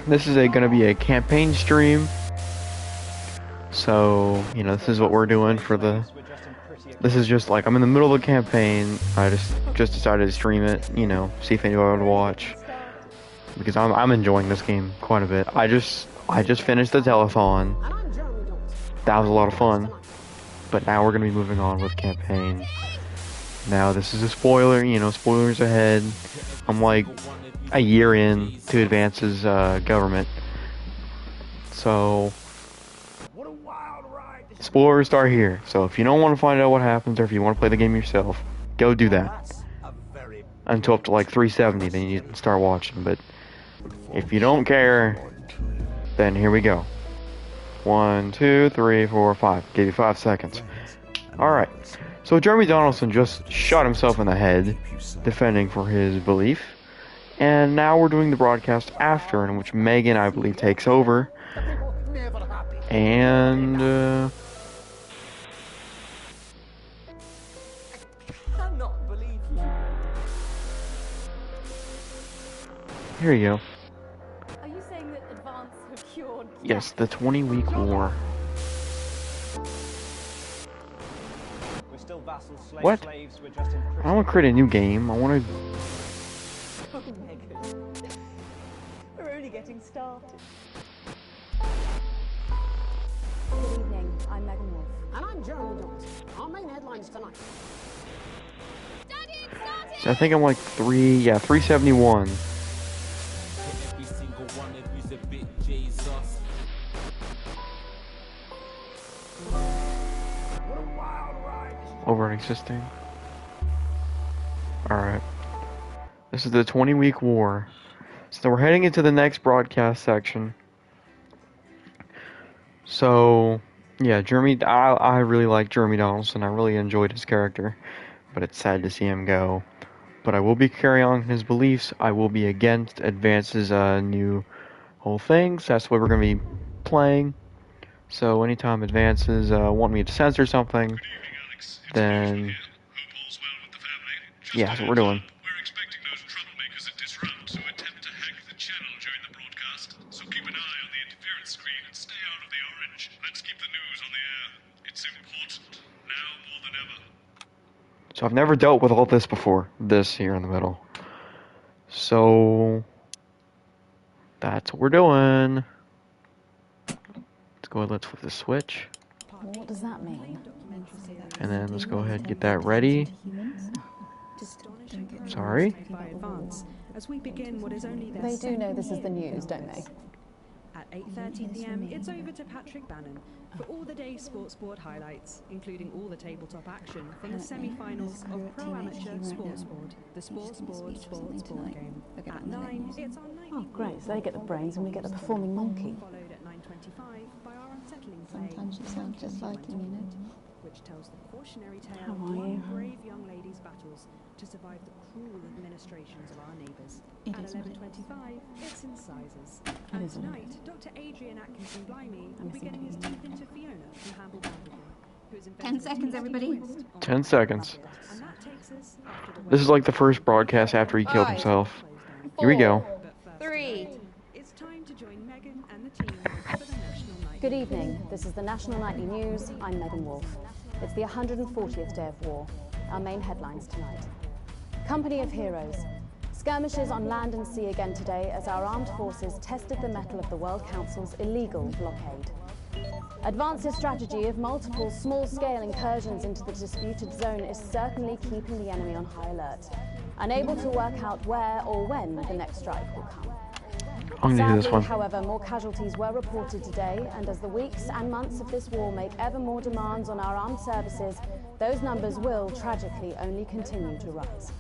This is gonna be a campaign stream. So, you know, this is what we're doing for the... This is just like, I'm in the middle of a campaign. I just decided to stream it, you know, see if anyone would watch. Because I'm enjoying this game quite a bit. I just finished the telethon. That was a lot of fun. But now we're gonna be moving on with campaign. Now this is a spoiler, you know, spoilers ahead. I'm like a year in to Advance's government. So spoilers are here. So if you don't want to find out what happens, or if you want to play the game yourself, go do that. Until up to like 370, then you can start watching. But if you don't care, then here we go. 1, 2, 3, 4, 5. Give you 5 seconds. Alright. So Jeremy Donaldson just shot himself in the head, defending for his belief. And now we're doing the broadcast after, in which Megan, I believe, takes over. And, here you go. Are you saying that Advance have cured? Yes, the 20-week war. We're still vassals, slaves, What? slaves, we're just in I don't want to create a new game. I want to... Oh, Megan. We're only getting started. Good evening. I'm Megan Wolf. And I'm Jeremy Johnson. Our main headlines tonight. So I think I'm like 371. Every single one of you's a bit Jesus. Over and existing. Alright. This is the 20-week war. So we're heading into the next broadcast section. So, yeah, Jeremy, I really like Jeremy Donaldson. I really enjoyed his character. But it's sad to see him go. But I will be carrying on his beliefs. I will be against Advance's new whole things. That's what we're going to be playing. So anytime Advances want me to censor something, then yeah, that's what we're doing. We're expecting those troublemakers at Disrupt who attempt to hack the channel during the broadcast. So keep an eye on the interference screen and stay out of the orange. Let's keep the news on the air. It's important, now more than ever. So I've never dealt with all this before. This here in the middle. So that's what we're doing. Let's go ahead, let's flip the switch. What does that mean? And then let's go ahead and get that ready. Sorry. As we begin what is only their They do second know this is year the in news, don't office. they? At 8:30 p.m., it's over to Patrick Bannon for all the day's sports board highlights, including all the tabletop action from the semi-finals of Pro Amateur Sports Board, the Sports Board game. At 9, it's our nightly Oh, great. So they get the brains and we get the performing monkey. followed at 9:25 by our unsettling play. Sometimes you sound just like him, you know. Which tells the cautionary tale How of are one you? brave young lady's battles to survive the cruel administrations of our neighbours. It At is what it 11:25, it's Incisors. It And is what it tonight, Dr. Adrian Atkinson Blimey will I'm be getting his thinking. teeth into Fiona from Hamble Bumblebee, who has 10 invented a seconds, tasty everybody. twist on 10 seconds. And that takes us after the This is like the first broadcast after he killed himself. Here we go. But first, 3. it's time to join Megan and the team for the National Night. Good evening. This is the National Nightly News. I'm Megan Wolf. It's the 140th day of war. Our main headlines tonight. Company of Heroes. Skirmishes on land and sea again today as our armed forces tested the mettle of the World Council's illegal blockade. Advance's strategy of multiple small-scale incursions into the disputed zone is certainly keeping the enemy on high alert, unable to work out where or when the next strike will come. I'm gonna do this Sadly, one. however, more casualties were reported today, and as the weeks and months of this war make ever more demands on our armed services, those numbers will, tragically, only continue to rise.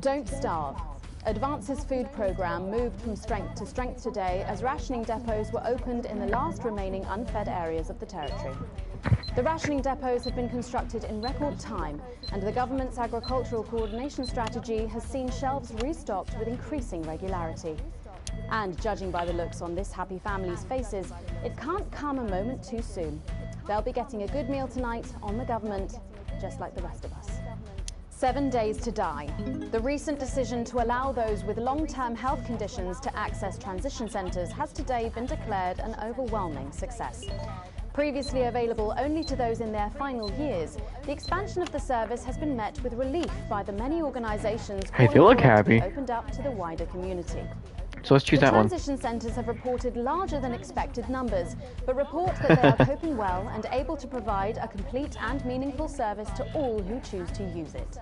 Don't starve. Advance's food programme moved from strength to strength today as rationing depots were opened in the last remaining unfed areas of the territory. The rationing depots have been constructed in record time, and the government's agricultural coordination strategy has seen shelves restocked with increasing regularity. And judging by the looks on this happy family's faces, it can't come a moment too soon. They'll be getting a good meal tonight on the government, just like the rest of us. 7 days to die. The recent decision to allow those with long-term health conditions to access transition centres has today been declared an overwhelming success. Previously available only to those in their final years, the expansion of the service has been met with relief by the many organisations Hey, they look happy. opened up to the wider community. So let's choose The that one. transition centres have reported larger than expected numbers, but report that they are coping well and able to provide a complete and meaningful service to all who choose to use it.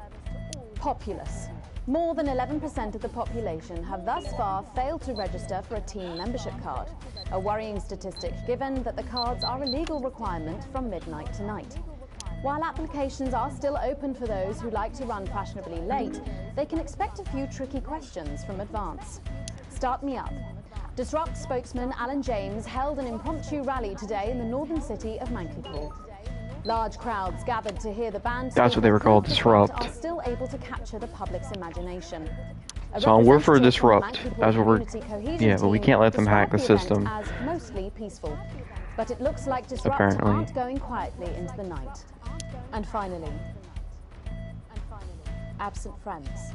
Populace. More than 11% of the population have thus far failed to register for a team membership card, a worrying statistic given that the cards are a legal requirement from midnight tonight. While applications are still open for those who like to run fashionably late, they can expect a few tricky questions from advance. Start me up. Disrupt spokesman Alan James held an impromptu rally today in the northern city of Mankipool. Large crowds gathered to hear the band. That's what they were called, Disrupt. Are still able to capture the public's imagination. So we're for representative from Disrupt. Mankipool That's what we're. Community Cohesion Yeah, but we team can't let them hack the described event system. as mostly peaceful. But it looks like Disrupt Apparently. aren't going quietly into the night. And finally, absent friends.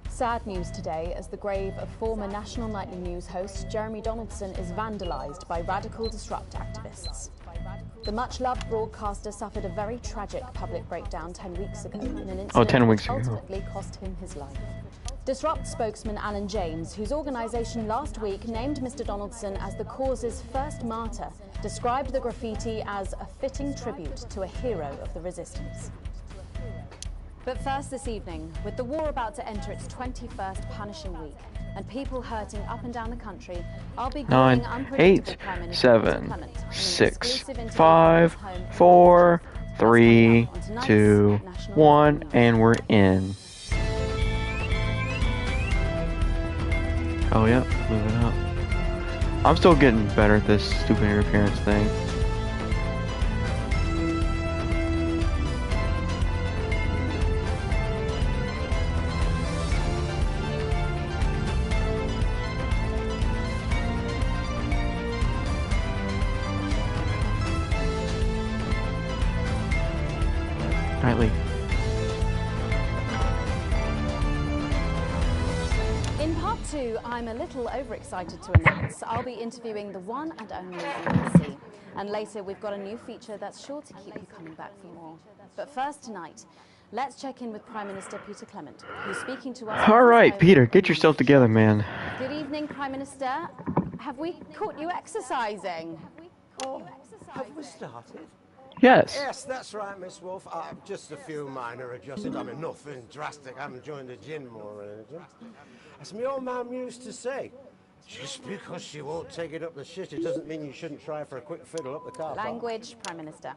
Sad news today as the grave of former National Nightly News host Jeremy Donaldson is vandalised by radical Disrupt activists. The much-loved broadcaster suffered a very tragic public breakdown 10 weeks ago in an incident 10 weeks which ago. ultimately cost him his life. Disrupt spokesman Alan James, whose organisation last week named Mr Donaldson as the cause's first martyr, described the graffiti as a fitting tribute to a hero of the resistance. But first this evening, with the war about to enter its 21st punishing week and people hurting up and down the country, I'll be 9, 8, 7, 6, 5, 4, 3, 2, 1, and we're in. Oh yeah, moving up. I'm still getting better at this stupid interference thing. Alright, Lee. In part 2, I'm a little overexcited to announce I'll be interviewing the one and only BBC. And later we've got a new feature that's sure to keep you coming back for more. But first tonight, let's check in with Prime Minister Peter Clement, who's speaking to us. Alright, Peter, get yourself together, man. Good evening, Prime Minister. Have we caught you exercising? Have we started? Yes. Yes, that's right, Miss Wolf. Just a few minor adjustments. I mean, nothing drastic. I haven't joined the gym or anything. As my old man used to say, just because she won't take it up the shit, it doesn't mean you shouldn't try for a quick fiddle up the car park. Language, Prime Minister.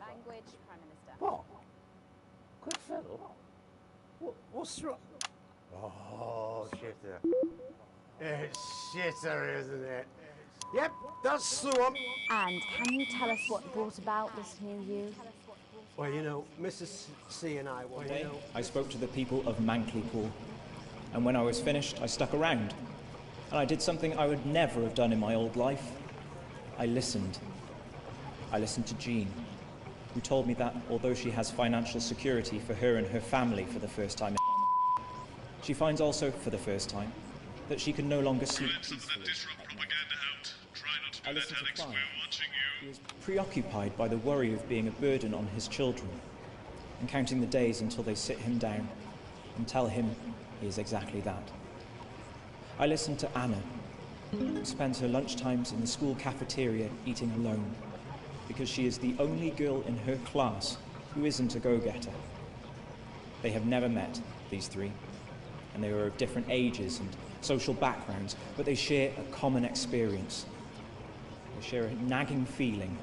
Language, Prime Minister. What? Quick fiddle? What's wrong? Oh, shitter. It's shitter, isn't it? Yep, that's the one. And can you tell us what brought about this new you? Well, you know, Mrs. C and I, well, you know... I spoke to the people of Mankipool, and when I was finished, I stuck around. And I did something I would never have done in my old life. I listened. I listened to Jean, who told me that although she has financial security for her and her family for the first time, she finds also, for the first time, that she can no longer sleep peacefully. I listened to Clive. He was preoccupied by the worry of being a burden on his children and counting the days until they sit him down and tell him he is exactly that. I listened to Anna, who spends her lunchtimes in the school cafeteria eating alone because she is the only girl in her class who isn't a go-getter. They have never met, these three, and they are of different ages and social backgrounds, but they share a common experience. They share a nagging feeling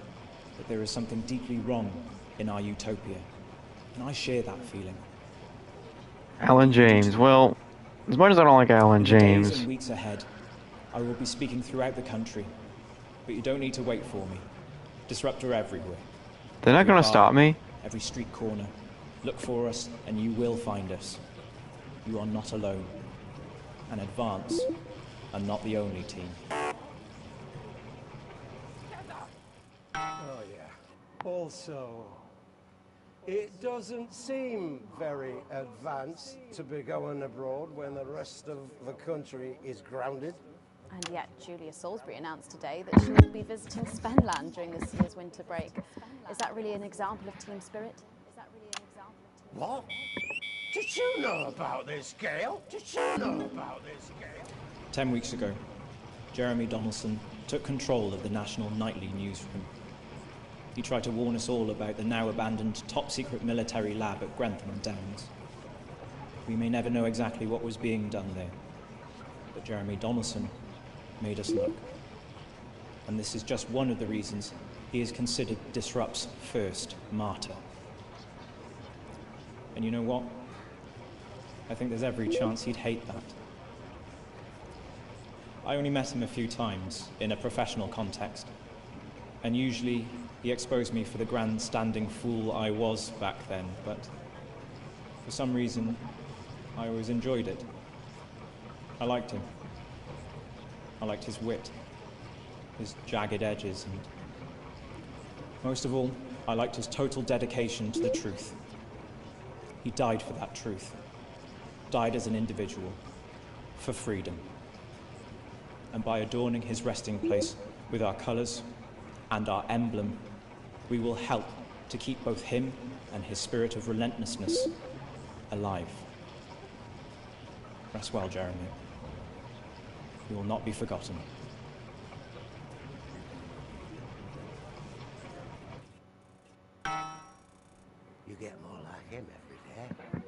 that there is something deeply wrong in our utopia. And I share that feeling. Alan James. Well, as much as I don't like Alan In the days James, and weeks ahead, I will be speaking throughout the country, but you don't need to wait for me. Disruptor everywhere. they're not Every gonna bar, stop me. Every street corner. Look for us, and you will find us. You are not alone. And Advance are not the only team. Oh, yeah. Also, It doesn't seem very advanced to be going abroad when the rest of the country is grounded. And yet, Julia Salisbury announced today that she will be visiting Spenland during this year's winter break. Is that really an example of team spirit? What? Did you know about this, Gail? Did you know about this, Gail? 10 weeks ago, Jeremy Donaldson took control of the national nightly newsroom. He tried to warn us all about the now abandoned top-secret military lab at Grantham Downs. We may never know exactly what was being done there, but Jeremy Donaldson made us look. And this is just one of the reasons he is considered Disrupt's first martyr. And you know what? I think there's every chance he'd hate that. I only met him a few times in a professional context, and usually he exposed me for the grandstanding fool I was back then, but for some reason, I always enjoyed it. I liked him. I liked his wit, his jagged edges, and most of all, I liked his total dedication to the truth. He died for that truth, died as an individual, for freedom. And by adorning his resting place with our colours and our emblem, we will help to keep both him and his spirit of relentlessness alive. Rest well, Jeremy. You will not be forgotten. You get more like him every day.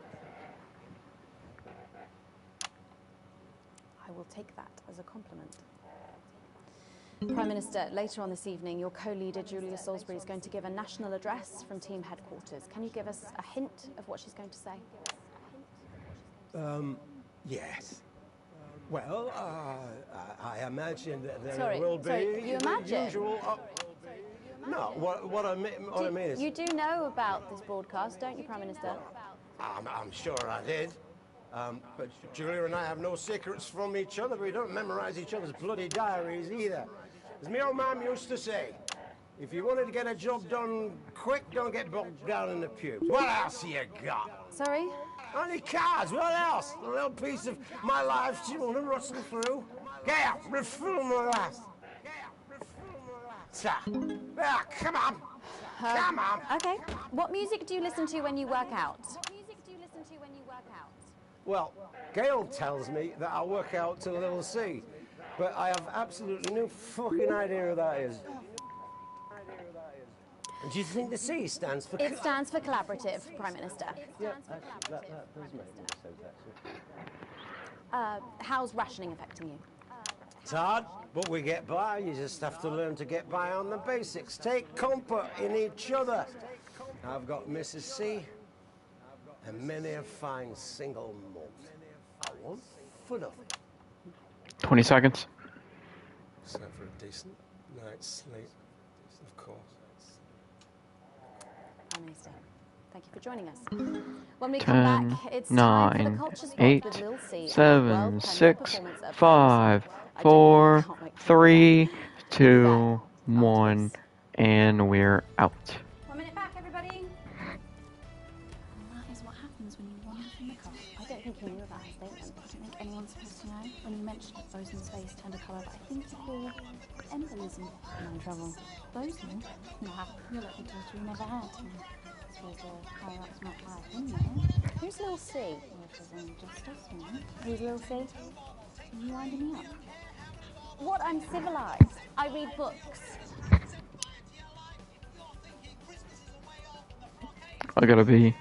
I will take that as a compliment. Prime Minister, later on this evening, your co-leader Julia Salisbury is going to give a national address from team headquarters. Can you give us a hint of what she's going to say? Yes. Well, I imagine that there will be you the imagine? usual... no, what I mean is... You do know about this broadcast, don't you, Prime Minister? I'm sure I did. But Julia and I have no secrets from each other. We don't memorize each other's bloody diaries either. As my old mum used to say, if you wanted to get a job done quick, don't get bogged down in the pubes. What else you got? Sorry? Only cards, what else? A little piece of my life you want to rustle through? Get out, refill my last. Ah, come on. Come on. Okay. What music do you listen to when you work out? Well, Gail tells me that I work out to Little C, but I have absolutely no fucking idea who that is. And do you think the C stands for... It stands for collaborative, Prime Minister. Yeah, actually, that does make more sense, actually. How's rationing affecting you? It's hard, but we get by. You just have to learn to get by on the basics. Take comfort in each other. I've got Mrs. C and many a fine single malt. I want for nothing. 20 seconds. So for a decent night's sleep, of course. Prime Minister, thank you for joining us. When we come 10, back, it's time for the 9, Culture Spot 8, with Lil C. 7, 6, 5, 4, 3, 2, 1, and we're out. 1 minute back, everybody. That is what happens when you wander from the car. I don't think you knew about his statement. I don't think anyone's supposed to know. When you mentioned it, Bozeman's face turned a colour, but I think it's called embolism. I'm in trouble. Bozeman? Nah, you're lucky to we never had. I suppose the higher-ups might have him there. Who's Lil C? Justice, you know. Who's Lil C? Are you winding me up? What? I'm civilized. I read books. I gotta be. You'll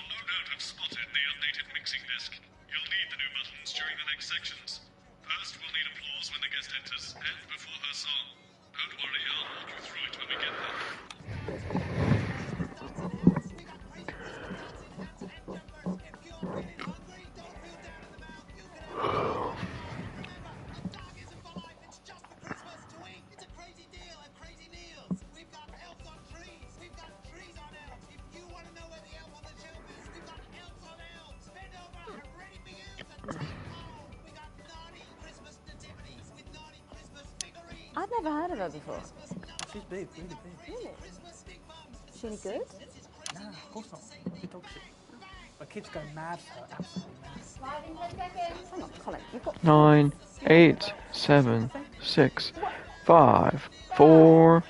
no doubt have spotted the updated mixing disc. You'll need the new buttons during the next sections. First, we'll need applause when the guest enters, and before her song. Don't worry, I'll walk you through it when we get there. never heard of her before. She's big, really big. Really? Is she any good? Nah, of course not. She dog shit. My kids go mad for her, absolutely mad. Hang on, Colin, you've got 9, 8, 7, 6, 5, 4,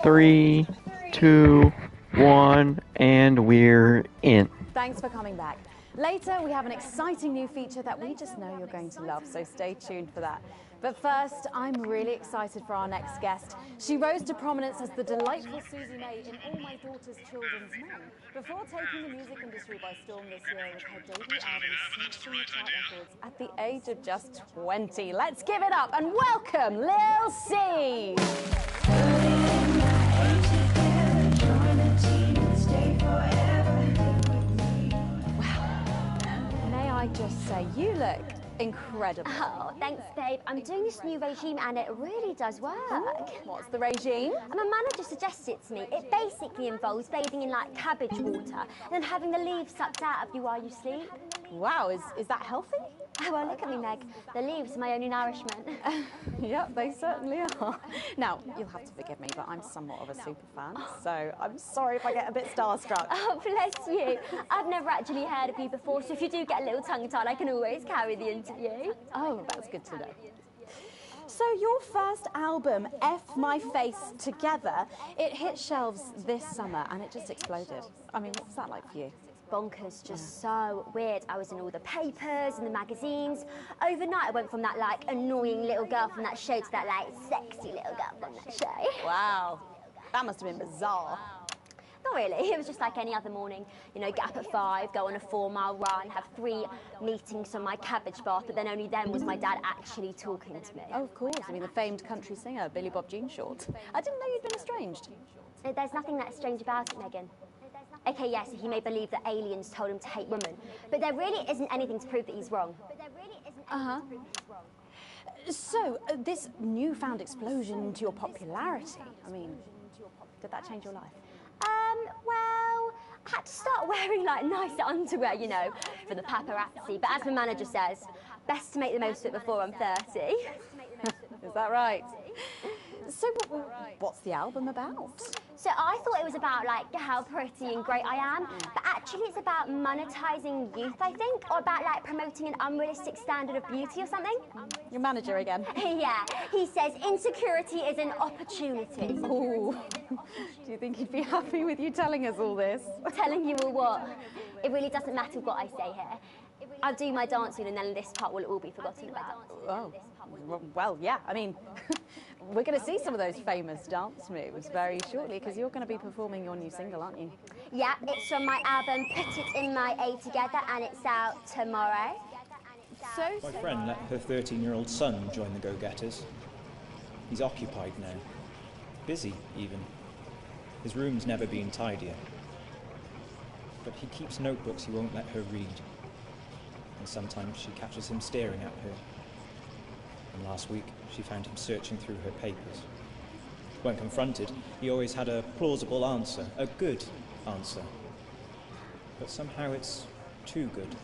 3, 2, 1, and we're in. Thanks for coming back. Later, we have an exciting new feature that we just know you're going to love, so stay tuned for that. But first, I'm really excited for our next guest. She rose to prominence as the delightful Susie May in All My Daughter's Children's Name, before taking the music industry by storm this year with her debut album, Smashing Chart Records, at the age of just 20. Let's give it up and welcome Lil C! May I just say, you look incredible. Oh, thanks, babe. I'm doing this new regime and it really does work. What's the regime? My manager suggested it to me. It basically involves bathing in like cabbage water and then having the leaves sucked out of you while you sleep. Wow, is that healthy? Oh, well, look at me, Meg. The leaves are my only nourishment. Yep, they certainly are. Now, you'll have to forgive me, but I'm somewhat of a super fan, so I'm sorry if I get a bit starstruck. Oh, bless you. I've never actually heard of you before, so if you do get a little tongue-tied, I can always carry the interview. Oh, that's good to know. So your first album, F My Face Together, it hit shelves this summer and it just exploded. I mean, what was that like for you? Bonkers, just so weird. I was in all the papers and the magazines. Overnight, I went from that like annoying little girl from that show to that like sexy little girl from that show. Wow, that must have been bizarre. Not really, it was just like any other morning. You know, get up at 5, go on a 4-mile run, have 3 meetings on my cabbage bath, but then only then was my dad actually talking to me. Oh, of course. I mean, the famed country singer, Billy Bob Jean Short. I didn't know you'd been estranged. There's nothing that strange about it, Megan. Okay, yes, he may believe that aliens told him to hate women, but there really isn't anything to prove that he's wrong. So, this newfound explosion into your popularity, I mean, did that change your life? Well, I had to start wearing like nicer underwear, you know, for the paparazzi, but as my manager says, best to make the most of it before I'm 30. Is that right? So what's the album about? So I thought it was about like how pretty and great I am, but actually it's about monetizing youth, I think, or about like promoting an unrealistic standard of beauty or something. Your manager again? Yeah, he says insecurity is an opportunity. Oh, do you think he'd be happy with you telling us all this? Telling you all what? It really doesn't matter what I say here. I'll do my dancing and then this part will all be forgotten about. Oh, well, yeah, I mean, we're going to see some of those famous dance moves very shortly because you're going to be performing your new single, aren't you? Yeah, it's from my album Put It In My A Together and it's out tomorrow. My friend let her 13-year-old son join the Go-Getters. He's occupied now. Busy, even. His room's never been tidier. But he keeps notebooks he won't let her read. And sometimes she catches him staring at her. And last week, she found him searching through her papers. When confronted, he always had a plausible answer, a good answer. But somehow it's too good.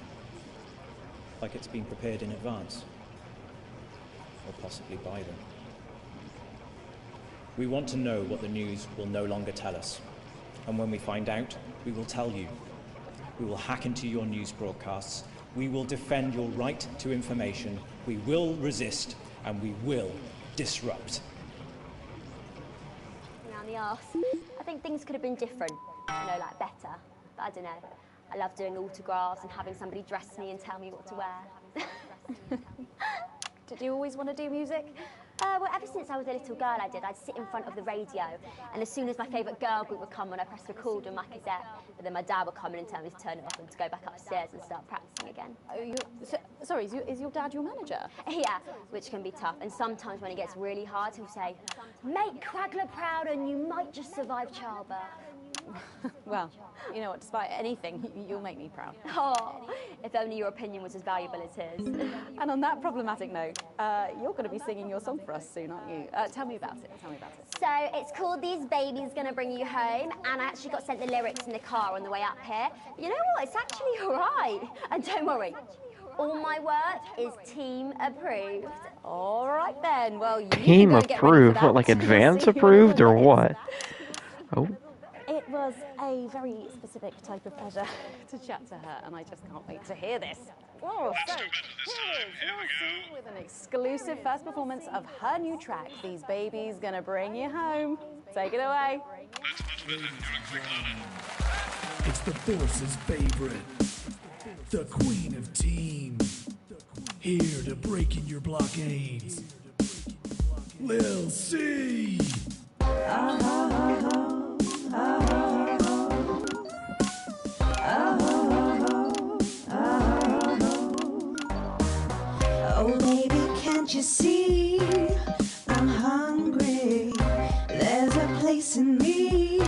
Like it's been prepared in advance. Or possibly by them. We want to know what the news will no longer tell us. And when we find out, we will tell you. We will hack into your news broadcasts. We will defend your right to information. We will resist, and we will disrupt. Around the arse. I think things could have been different, you know, like better. But I don't know. I love doing autographs and having somebody dress me and tell me what to wear. Did you always want to do music? Well, ever since I was a little girl, I did. I'd sit in front of the radio, and as soon as my favourite girl group would come on, I pressed record on my cassette. But then my dad would come in and tell me to turn it off and to go back upstairs and start practicing again. Sorry, is your dad your manager? Yeah, which can be tough. And sometimes when it gets really hard, he'll say, "Make Quagler proud, and you might just survive childbirth." Well, you know what, despite anything, you'll make me proud. Oh, if only your opinion was as valuable as his. And on that problematic note, you're going to be singing your song for us soon, aren't you? Tell me about it, So it's called These Babies Gonna Bring You Home, and I actually got sent the lyrics in the car on the way up here. But you know what, it's actually all right. And don't worry, All my work is team approved. All right then. Well, you Team can go and get ready for approved? that. What, like We'll advance see you in a approved or little bit. what? Oh. It was a very specific type of pleasure to chat to her, and I just can't wait to hear this. Oh, so here is Lucy with an exclusive first performance of her new track, These Babies Gonna Bring You Home. Take it away. It's the boss's favorite, the queen of team, here to break in your blockades. Lil C. Oh baby, can't you see I'm hungry? There's a place in me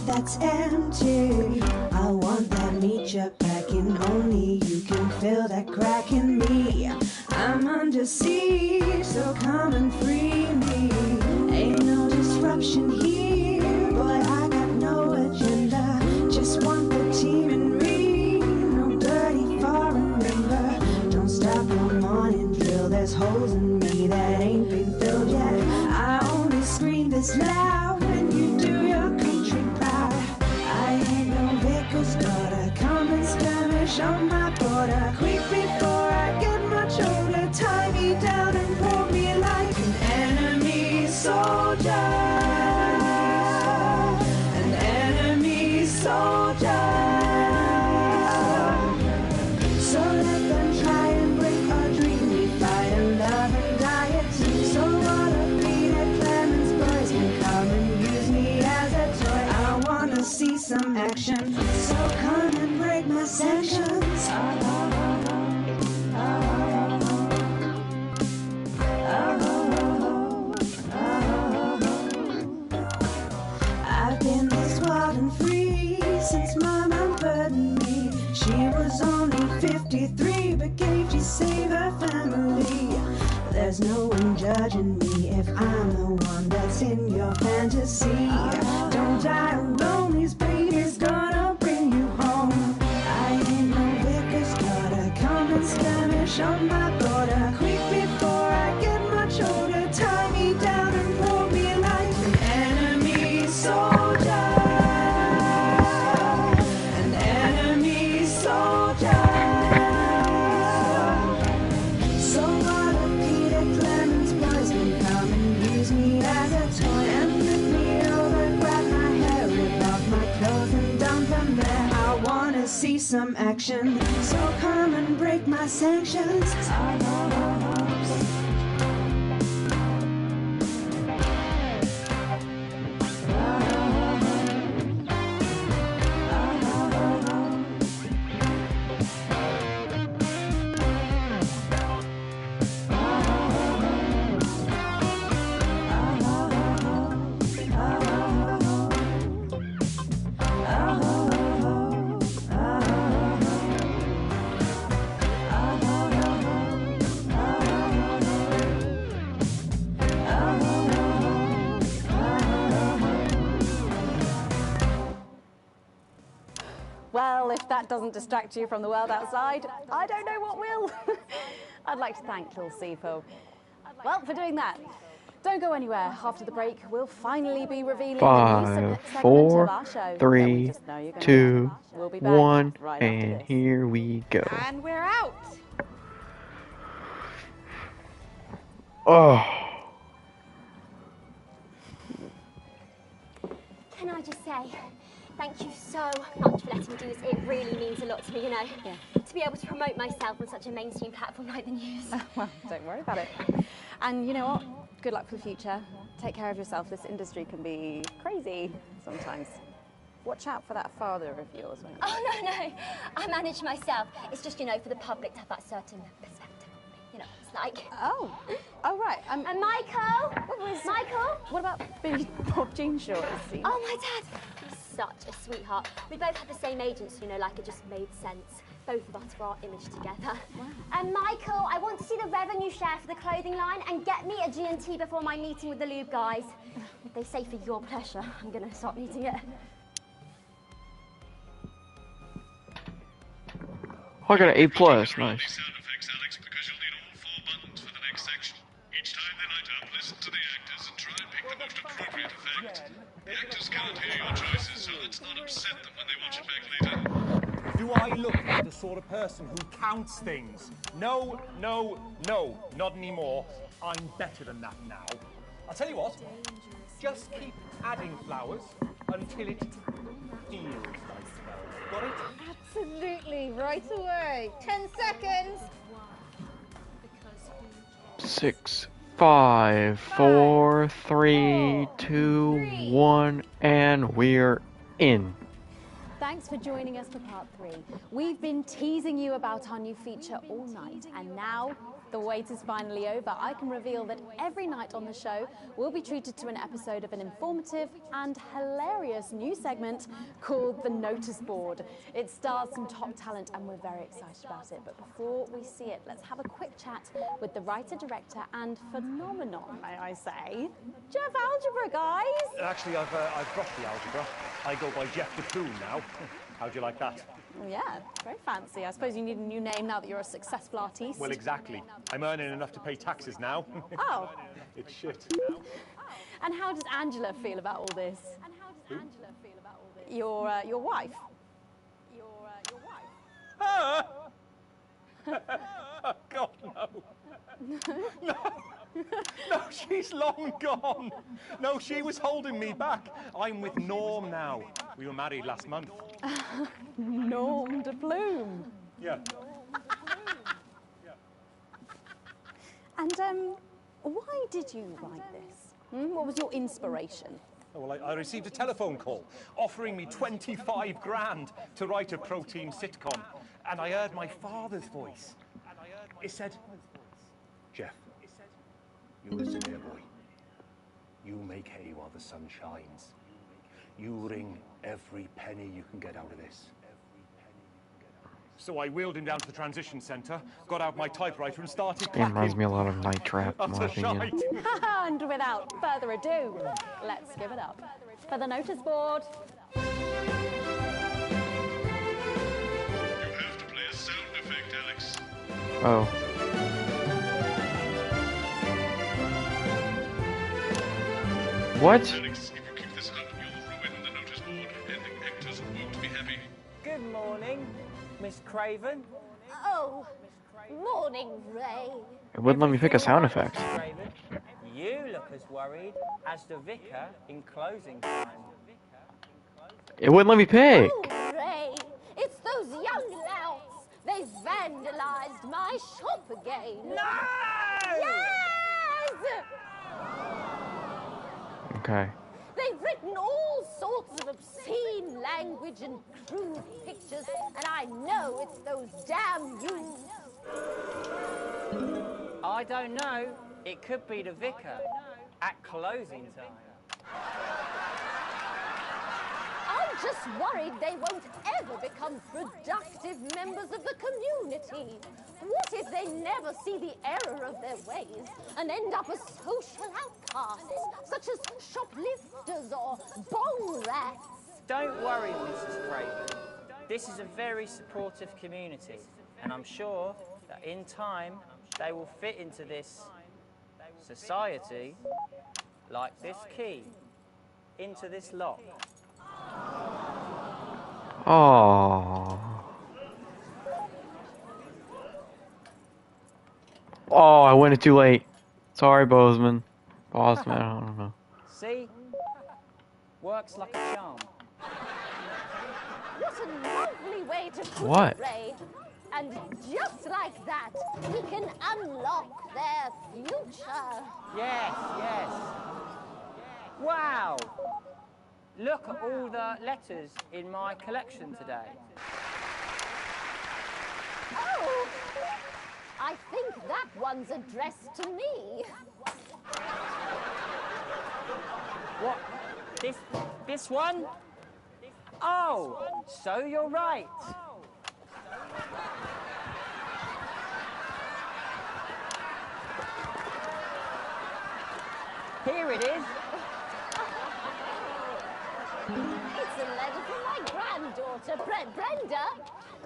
that's empty. I want that meat you're packing, only you can fill that crack in me. I'm under siege, so come and free me. Ain't no disruption here, boy, I got no agenda. Just want the team and me, no dirty foreign member. Don't stop your morning drill, there's holes in me that ain't been filled yet. I only scream this loud when you do your country proud. I ain't no vicar's daughter, come and skirmish on my border. Quick before I get much older, tie me down and pull me like an enemy soldier. An enemy soldier. So let them try and break our dream. We fight and love and diet. So what a Peter Clemens boys can come and use me as a toy. I wanna see some action, so come and break my sanctions. I've been this wild and free since my mom burdened me. She was only 53, but gave to save her family. There's no one judging me if I'm the one that's in your fantasy. Don't die alone, these babies gonna bring you home. I ain't no vicar's daughter, come and skirmish on my border. Quick before I get much older, tie me down and pull me like an enemy soldier. An enemy soldier. So what a Peter Clemens boys can come and use me as a toy and flip me over, grab my hair, rip off my clothes and dump them there. I wanna see some action, so come and break my sanctions. Well, if that doesn't distract you from the world outside, I don't know what will. I'd like to thank Lil C for doing that. Don't go anywhere. After the break, we'll finally be revealing the new 5, segment of 4, our show. 3, Just know you're gonna 2, love. We'll be back 1, right after and this. here we go. And we're out. Oh. Can I just say, thank you so much for letting me do this. It really means a lot to me, you know. Yeah. To be able to promote myself on such a mainstream platform like the news. Well, don't worry about it. And you know what? Good luck for the future. Take care of yourself. This industry can be crazy sometimes. Watch out for that father of yours. Won't you? Oh, no. I manage myself. It's just, you know, for the public to have that certain perspective. You know, it's like... Oh, right. And Michael? Michael? What about Billy Bob Jeanshaw? Oh, my dad. He's such a sweetheart. We both had the same agents, you know, like it just made sense. Both of us for our image together. Wow. And Michael, I want to see the revenue share for the clothing line and get me a G&T before my meeting with the lube guys. If they say for your pleasure, I'm going to start needing it. Oh, I got an A+, nice. Sound effects, Alex, because you'll need all 4 buttons for the next section. Each time they light up, listen to the actors and try and pick the most appropriate effect. The actors can't hear your choices, so let's not upset them when they watch it back later. Do I look like the sort of person who counts things? No, no, no, not anymore. I'm better than that now. I'll tell you what, just keep adding flowers until it feels like flowers. Got it? Absolutely, right away. 10 seconds. 6, 5, 4, 3, 2, 1, and we're in. Thanks for joining us for part 3. We've been teasing you about our new feature all night, and now the wait is finally over. I can reveal that every night on the show, we'll be treated to an episode of an informative and hilarious new segment called The Notice Board. It stars some top talent, and we're very excited about it. But before we see it, let's have a quick chat with the writer, director, and phenomenon, may I say, Jeff Algebra, guys. Actually, I've dropped the algebra. I go by Jeff DePoon now. How'd you like that? Yeah, very fancy. I suppose you need a new name now that you're a successful artiste. Well, exactly. I'm earning enough to pay taxes now. Oh. It's shit. And how does Angela feel about all this? Your wife. Your wife. Ah! Oh, God, no. No. No, she's long gone. No, she was holding me back. I'm with Norm now. We were married last month. Norm de Plume. Yeah. And why did you write this? What was your inspiration? Oh, well, I received a telephone call offering me 25 grand to write a pro-team sitcom. And I heard my father's voice. It said, Jeff, you listen here, boy. You make hay while the sun shines. You wring every penny you can get out of this. So I wheeled him down to the transition centre, got out my typewriter and started It clapping. reminds me a lot of Night Trap, in my opinion. And without further ado, let's give it up for the notice board. You have to play a sound effect, Alex. Oh. What? Alex, if you keep this up, you'll ruin the notice board, and the actors won't be happy. Good morning, Miss Craven. Oh, morning, Ray. It wouldn't let me pick a sound effect. Craven, you look as worried as the vicar in closing time. It wouldn't let me pick. Oh, Ray, it's those young louts. They've vandalized my shop again. No! Yes! Okay. They've written all sorts of obscene language and crude pictures, and I know it's those damn youths. I don't know. It could be the vicar at closing time. I'm just worried they won't ever become productive members of the community. What if they never see the error of their ways and end up as social outcasts, such as shoplifters or bong rats? Don't worry, Mrs. Craven. This is a very supportive community, and I'm sure that in time they will fit into this society like this key into this lock. Oh. Oh, I went it too late. Sorry, Bozeman. Bossman, I don't know. See? Works like a charm. What a lovely way to put What? it, Ray. And just like that, we can unlock their future. Yes, yes. Wow! Look at all the letters in my collection today. Oh, I think that one's addressed to me. What? This one? Oh, so you're right. Here it is. It's a letter from my granddaughter, Brenda.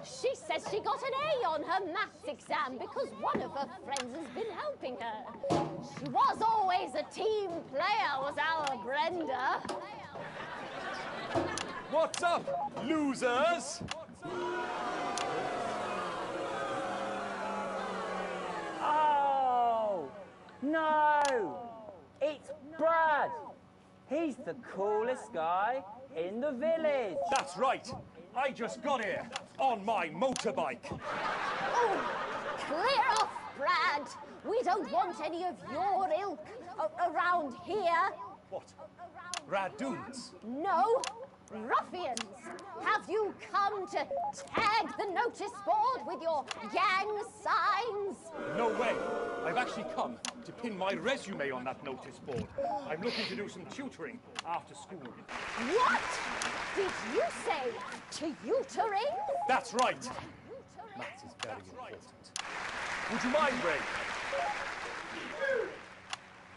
She says she got an A on her maths exam because one of her friends has been helping her. She was always a team player, was our Brenda. What's up, losers? Oh, no! It's Brad! He's the coolest guy in the village. That's right. I just got here on my motorbike. Oh, clear off, Brad. We don't want any of your ilk around here. What? Radoons? No, ruffians. Have you come to tag the notice board with your gang signs? No way. I've actually come to pin my resume on that notice board. I'm looking to do some tutoring after school. What did you say? Tutoring? That's right. Maths is very important. Would you mind, Ray?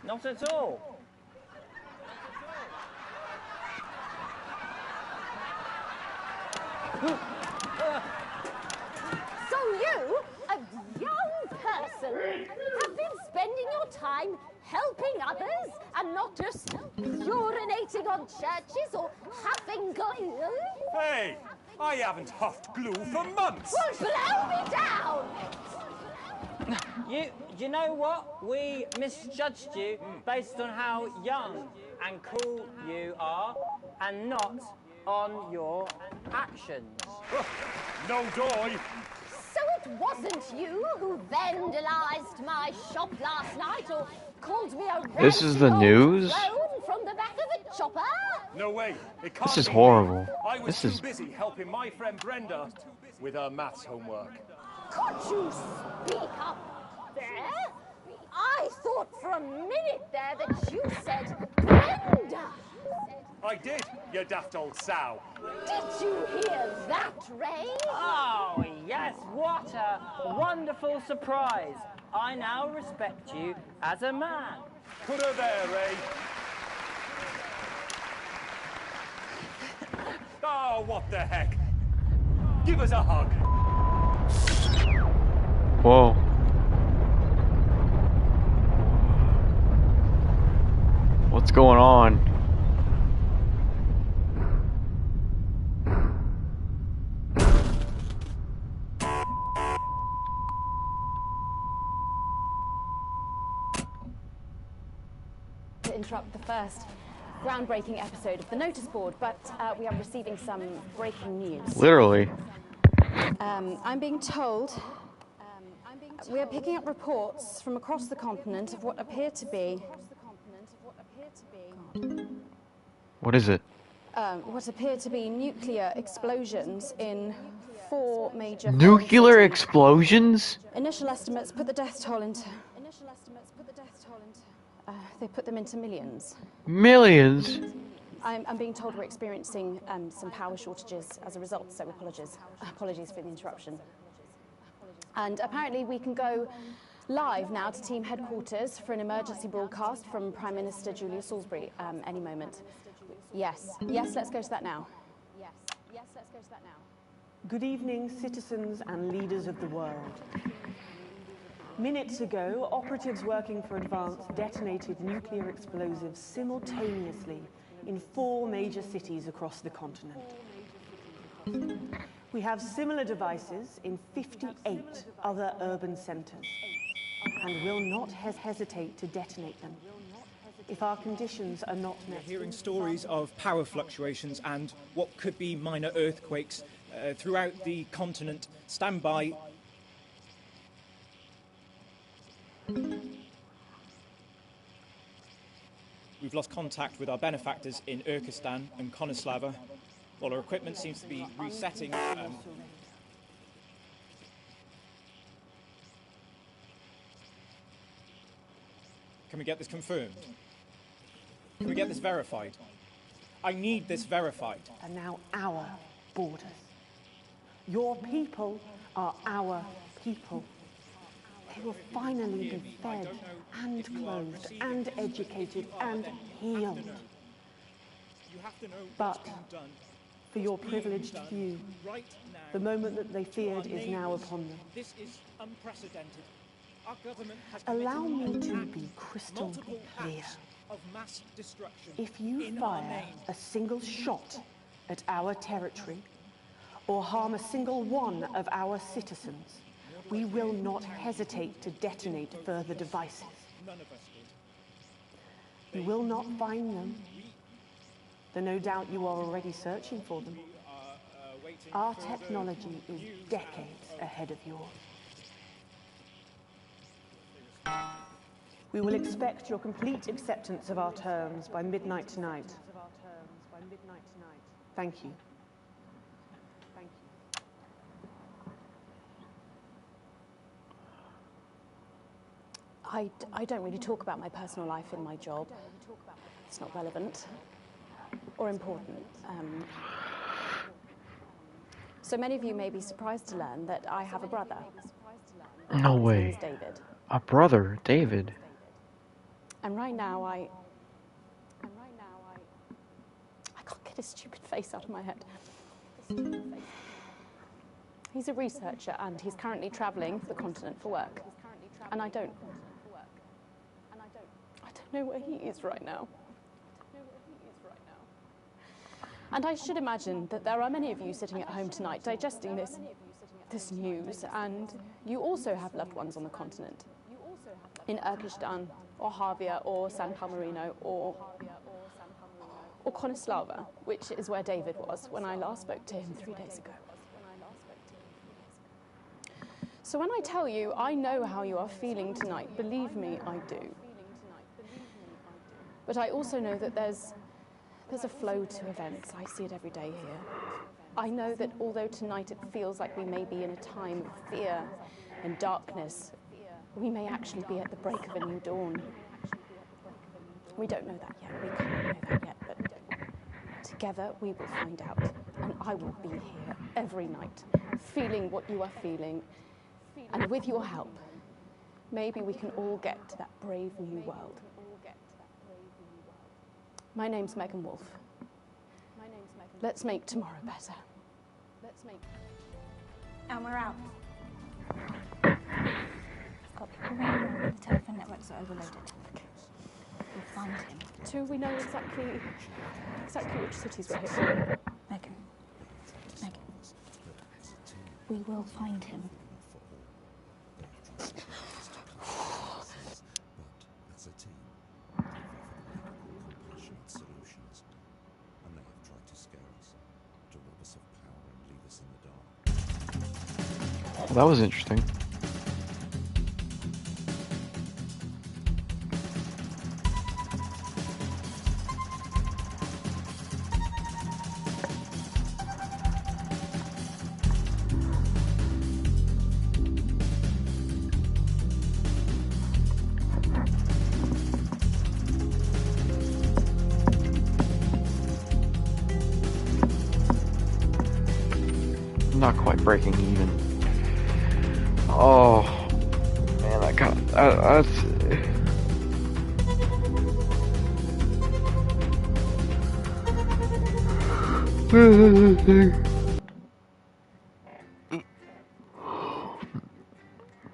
Not at all. So you, a young person, have been spending your time helping others and not just urinating on churches or huffing glue? Hey, I haven't huffed glue for months. Well, blow me down! You know what? We misjudged you based on how young and cool you are and not on your actions. No doy. So it wasn't you who vandalized my shop last night or called me a This is the news? drone from the back of a chopper? No way. It can't This is be. horrible. I was This too is busy helping my friend Brenda with her maths homework. Could you speak up there? I thought for a minute there that you said Brenda. I did, you daft old sow. Did you hear that, Ray? Oh, yes, what a wonderful surprise. I now respect you as a man. Put her there, Ray. Oh, what the heck? Give us a hug. Whoa. What's going on? To interrupt the first groundbreaking episode of the notice board, but we are receiving some breaking news. Literally. I'm being told we are picking up reports from across the continent of what appear to be What is it? nuclear explosions in 4 major Nuclear explosions? Initial estimates put the death toll into they put them into millions. Millions? I'm being told we're experiencing some power shortages as a result, so apologies for the interruption. And apparently we can go live now to team headquarters for an emergency broadcast from Prime Minister Julia Salisbury any moment. Yes, let's go to that now. Good evening, citizens and leaders of the world. Minutes ago, operatives working for Advance detonated nuclear explosives simultaneously in 4 major cities across the continent. We have similar devices in 58 other urban centres and will not hesitate to detonate them if our conditions are not met. We're hearing stories of power fluctuations and what could be minor earthquakes throughout the continent. Stand by. We've lost contact with our benefactors in Urkistan and Konoslava. While our equipment seems to be resetting. Can we get this confirmed? Can we get this verified? I need this verified. And now our borders. Your people are our people. They will finally be fed and clothed and educated and healed. You have to know But for your privileged few. The moment that they feared is now upon them. This is unprecedented. Our government has Allow me committed to be crystal multiple clear. acts of mass destruction. If you in our fire name. a single shot at our territory or harm a single one of our citizens, we will not hesitate to detonate further devices. None of us did. You will not find them, though no doubt you are already searching for them. Our technology is decades ahead of yours. We will expect your complete acceptance of our terms by midnight tonight. Thank you. I don't really talk about my personal life in my job. It's not relevant or important. So many of you may be surprised to learn that I have a brother. No His name way. is David. A brother, David. And right now I can't get his stupid face out of my head. He's a researcher and he's currently traveling the continent for work. And I don't know where he is right now. And I should imagine that there are many of you sitting at home tonight digesting this news, and you also have loved ones on the continent. In Urkistan, or Havia, or San Palmerino, or Konislava, which is where David was when I last spoke to him 3 days ago. So when I tell you I know how you are feeling tonight, believe me, I do. But I also know that there's a flow to events. I see it every day here. I know that although tonight it feels like we may be in a time of fear and darkness, we may actually be at the break of a new dawn. We don't know that yet. We can't know that yet. But together we will find out. And I will be here every night, feeling what you are feeling. And with your help, maybe we can all get to that brave new world. My name's Megan Wolf. Let's make tomorrow better. And we're out. I've got people ringing. The telephone networks are overloaded. We'll find him. Do we know exactly which cities we're hitting? Megan. We will find him. As a team, they offer compassionate solutions, and they have tried to scare us, to rob us of power and leave us in the dark. Well, that was interesting. Not quite breaking even. Oh man, that's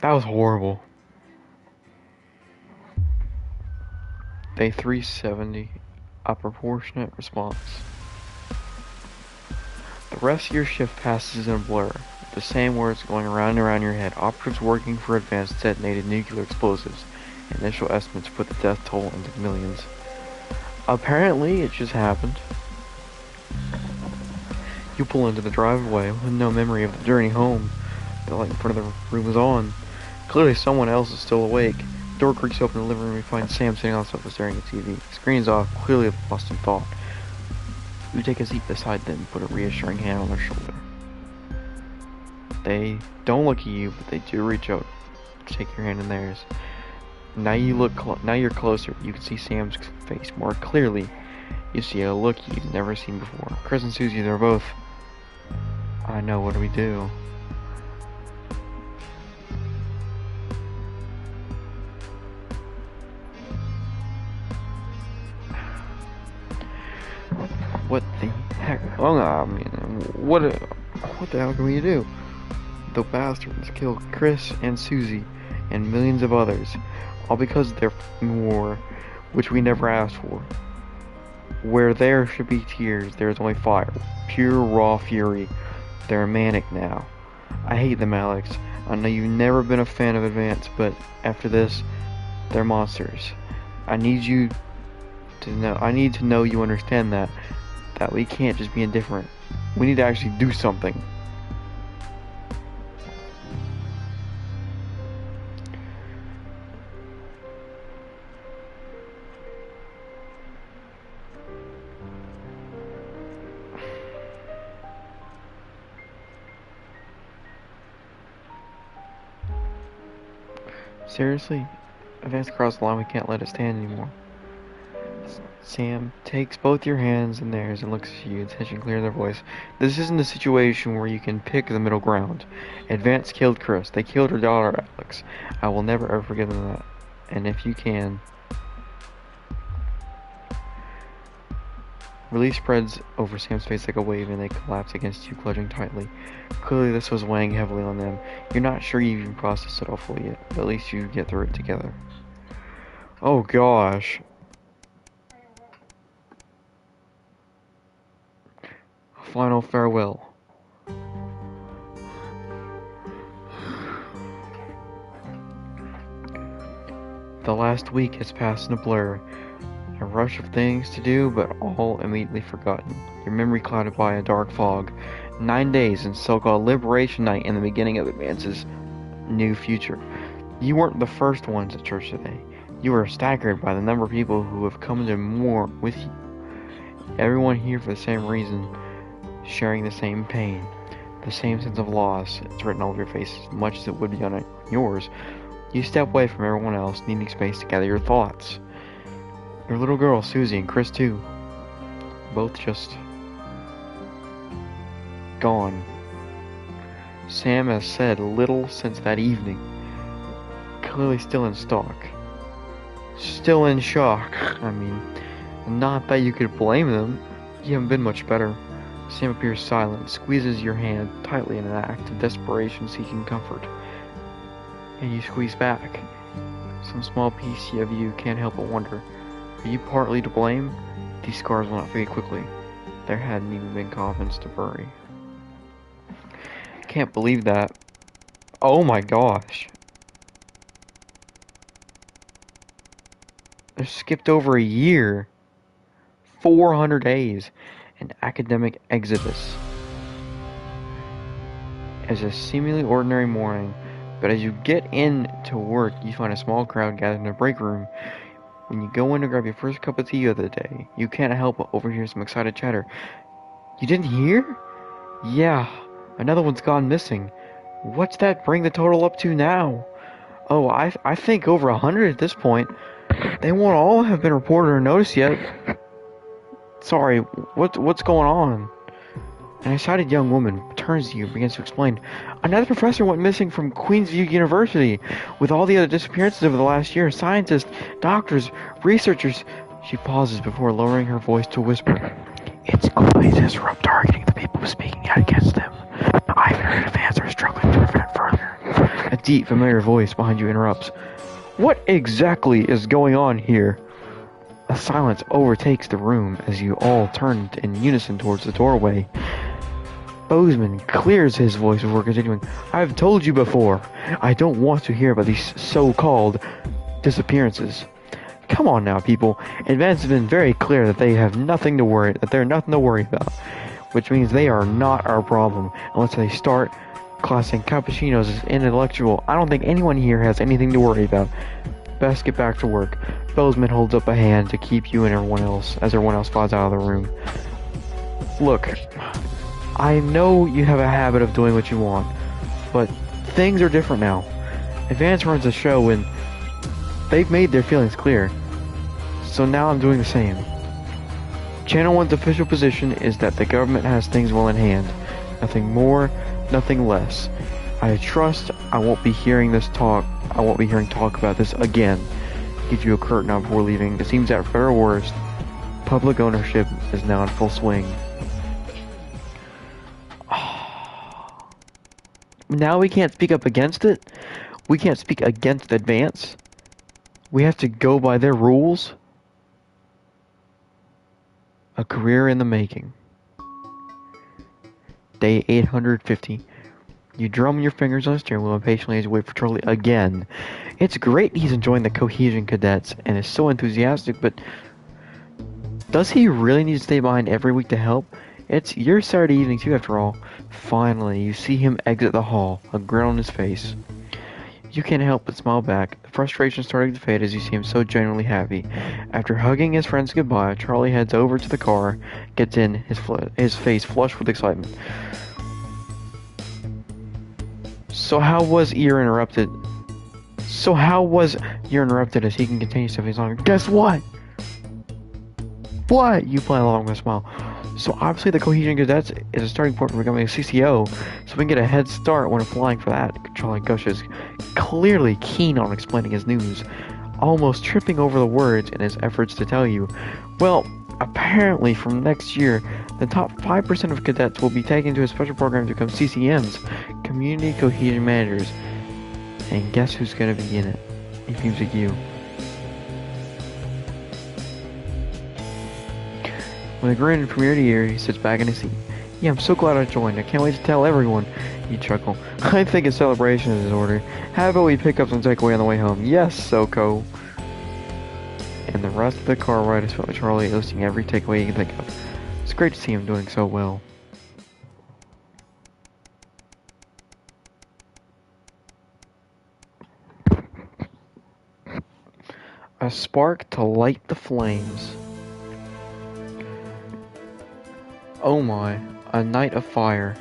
that was horrible. Day 370, a proportionate response. The rest of your shift passes in a blur, with the same words going around and around your head. Operatives working for advanced detonated nuclear explosives. Initial estimates put the death toll into millions. Apparently, it just happened. You pull into the driveway with no memory of the journey home. The light in front of the room is on. Clearly someone else is still awake. The door creaks open in the living room and you find Sam sitting on the sofa staring at TV. The screen is off, clearly lost in thought. You take a seat beside them and put a reassuring hand on their shoulder. They don't look at you, but they do reach out to take your hand in theirs. Now you're closer. You can see Sam's face more clearly. You see a look you've never seen before. Chris and Susie, they're both. I know, what do we do? What the heck? Oh, I mean, what the hell can we do? The bastards killed Chris and Susie and millions of others, all because of their war, which we never asked for. Where there should be tears, there is only fire. Pure, raw fury. They're manic now. I hate them, Alex. I know you've never been a fan of Advance, but after this, they're monsters. I need to know you understand that we can't just be indifferent. We need to actually do something. Seriously? Advance across the line, we can't let it stand anymore. Sam takes both your hands in theirs and looks at you, tension clear in their voice. This isn't a situation where you can pick the middle ground. Advance killed Chris. They killed her daughter, Alex. I will never ever forgive them that. And if you can... Relief spreads over Sam's face like a wave and they collapse against you, clutching tightly. Clearly this was weighing heavily on them. You're not sure you even processed it all fully yet, but at least you get through it together. Oh gosh. Final farewell. The last week has passed in a blur. A rush of things to do, but all immediately forgotten. Your memory clouded by a dark fog. 9 days in so-called Liberation Night and the beginning of Advance's new future. You weren't the first ones at church today. You were staggered by the number of people who have come to mourn with you. Everyone here for the same reason, sharing the same pain, the same sense of loss. It's written all over your face as much as it would be on yours. You step away from everyone else, needing space to gather your thoughts. Your little girl, Susie, and Chris too. Both just... gone. Sam has said little since that evening. Clearly still in shock. Still in shock. I mean, not that you could blame them. You haven't been much better. Sam appears silent, squeezes your hand tightly in an act of desperation seeking comfort. And you squeeze back. Some small piece of you can't help but wonder. Are you partly to blame? These scars will not fade quickly. There hadn't even been coffins to bury. Can't believe that. Oh my gosh. I skipped over a year. 400 days. An academic exodus. As a seemingly ordinary morning, but as you get into work, you find a small crowd gathered in a break room. When you go in to grab your first cup of tea of the day, you can't help but overhear some excited chatter. You didn't hear? Yeah, another one's gone missing. What's that bring the total up to now? Oh, I think over 100 at this point. They won't all have been reported or noticed yet. Sorry, what's going on? An excited young woman turns to you and begins to explain. Another professor went missing from Queensview University. With all the other disappearances over the last year, scientists, doctors, researchers... She pauses before lowering her voice to a whisper. It's clearly disrupt targeting the people speaking out against them. I've heard Advance are struggling to prevent further. A deep, familiar voice behind you interrupts. What exactly is going on here? A silence overtakes the room as you all turn in unison towards the doorway. Bozeman clears his voice before continuing. I've told you before, I don't want to hear about these so-called disappearances. Come on now, people. Advance has been very clear that they're nothing to worry about. Which means they are not our problem, unless they start classing cappuccinos as intellectual. I don't think anyone here has anything to worry about. Best get back to work. Bozeman holds up a hand to keep you and everyone else, as everyone else files out of the room. Look, I know you have a habit of doing what you want, but things are different now. Advance runs a show and they've made their feelings clear. So now I'm doing the same. Channel 1's official position is that the government has things well in hand. Nothing more, nothing less. I trust I won't be hearing talk about this again. Give you a curtain on before leaving. It seems that for better or worse, public ownership is now in full swing. Now we can't speak up against it? We can't speak against Advance? We have to go by their rules? A career in the making. Day 850. You drum your fingers on the steering wheel impatiently as you wait for Charlie again. It's great he's enjoying the Cohesion Cadets and is so enthusiastic, but does he really need to stay behind every week to help? It's your Saturday evening too, after all. Finally, you see him exit the hall, a grin on his face. You can't help but smile back, the frustration starting to fade as you see him so genuinely happy. After hugging his friends goodbye, Charlie heads over to the car, gets in, his face flushed with excitement. So how was Ear interrupted as he can continue stepping his on? Guess what? What? You play along with a smile. So obviously the Cohesion Cadets is a starting point for becoming a CCO, so we can get a head start when applying for that. Charlie gushes, clearly keen on explaining his news, almost tripping over the words in his efforts to tell you. Well, apparently from next year, the top 5% of cadets will be taken to a special program to become CCMs, Community Cohesion Managers. And guess who's gonna be in it? It seems like you. With a grin from ear to ear, he sits back in his seat. Yeah, I'm so glad I joined. I can't wait to tell everyone. You chuckle. I think a celebration is in order. How about we pick up some takeaway on the way home? Yes, Soko. And the rest of the car ride is filled with Charlie listing every takeaway he can think of. It's great to see him doing so well. A spark to light the flames. Oh my, a night of fire.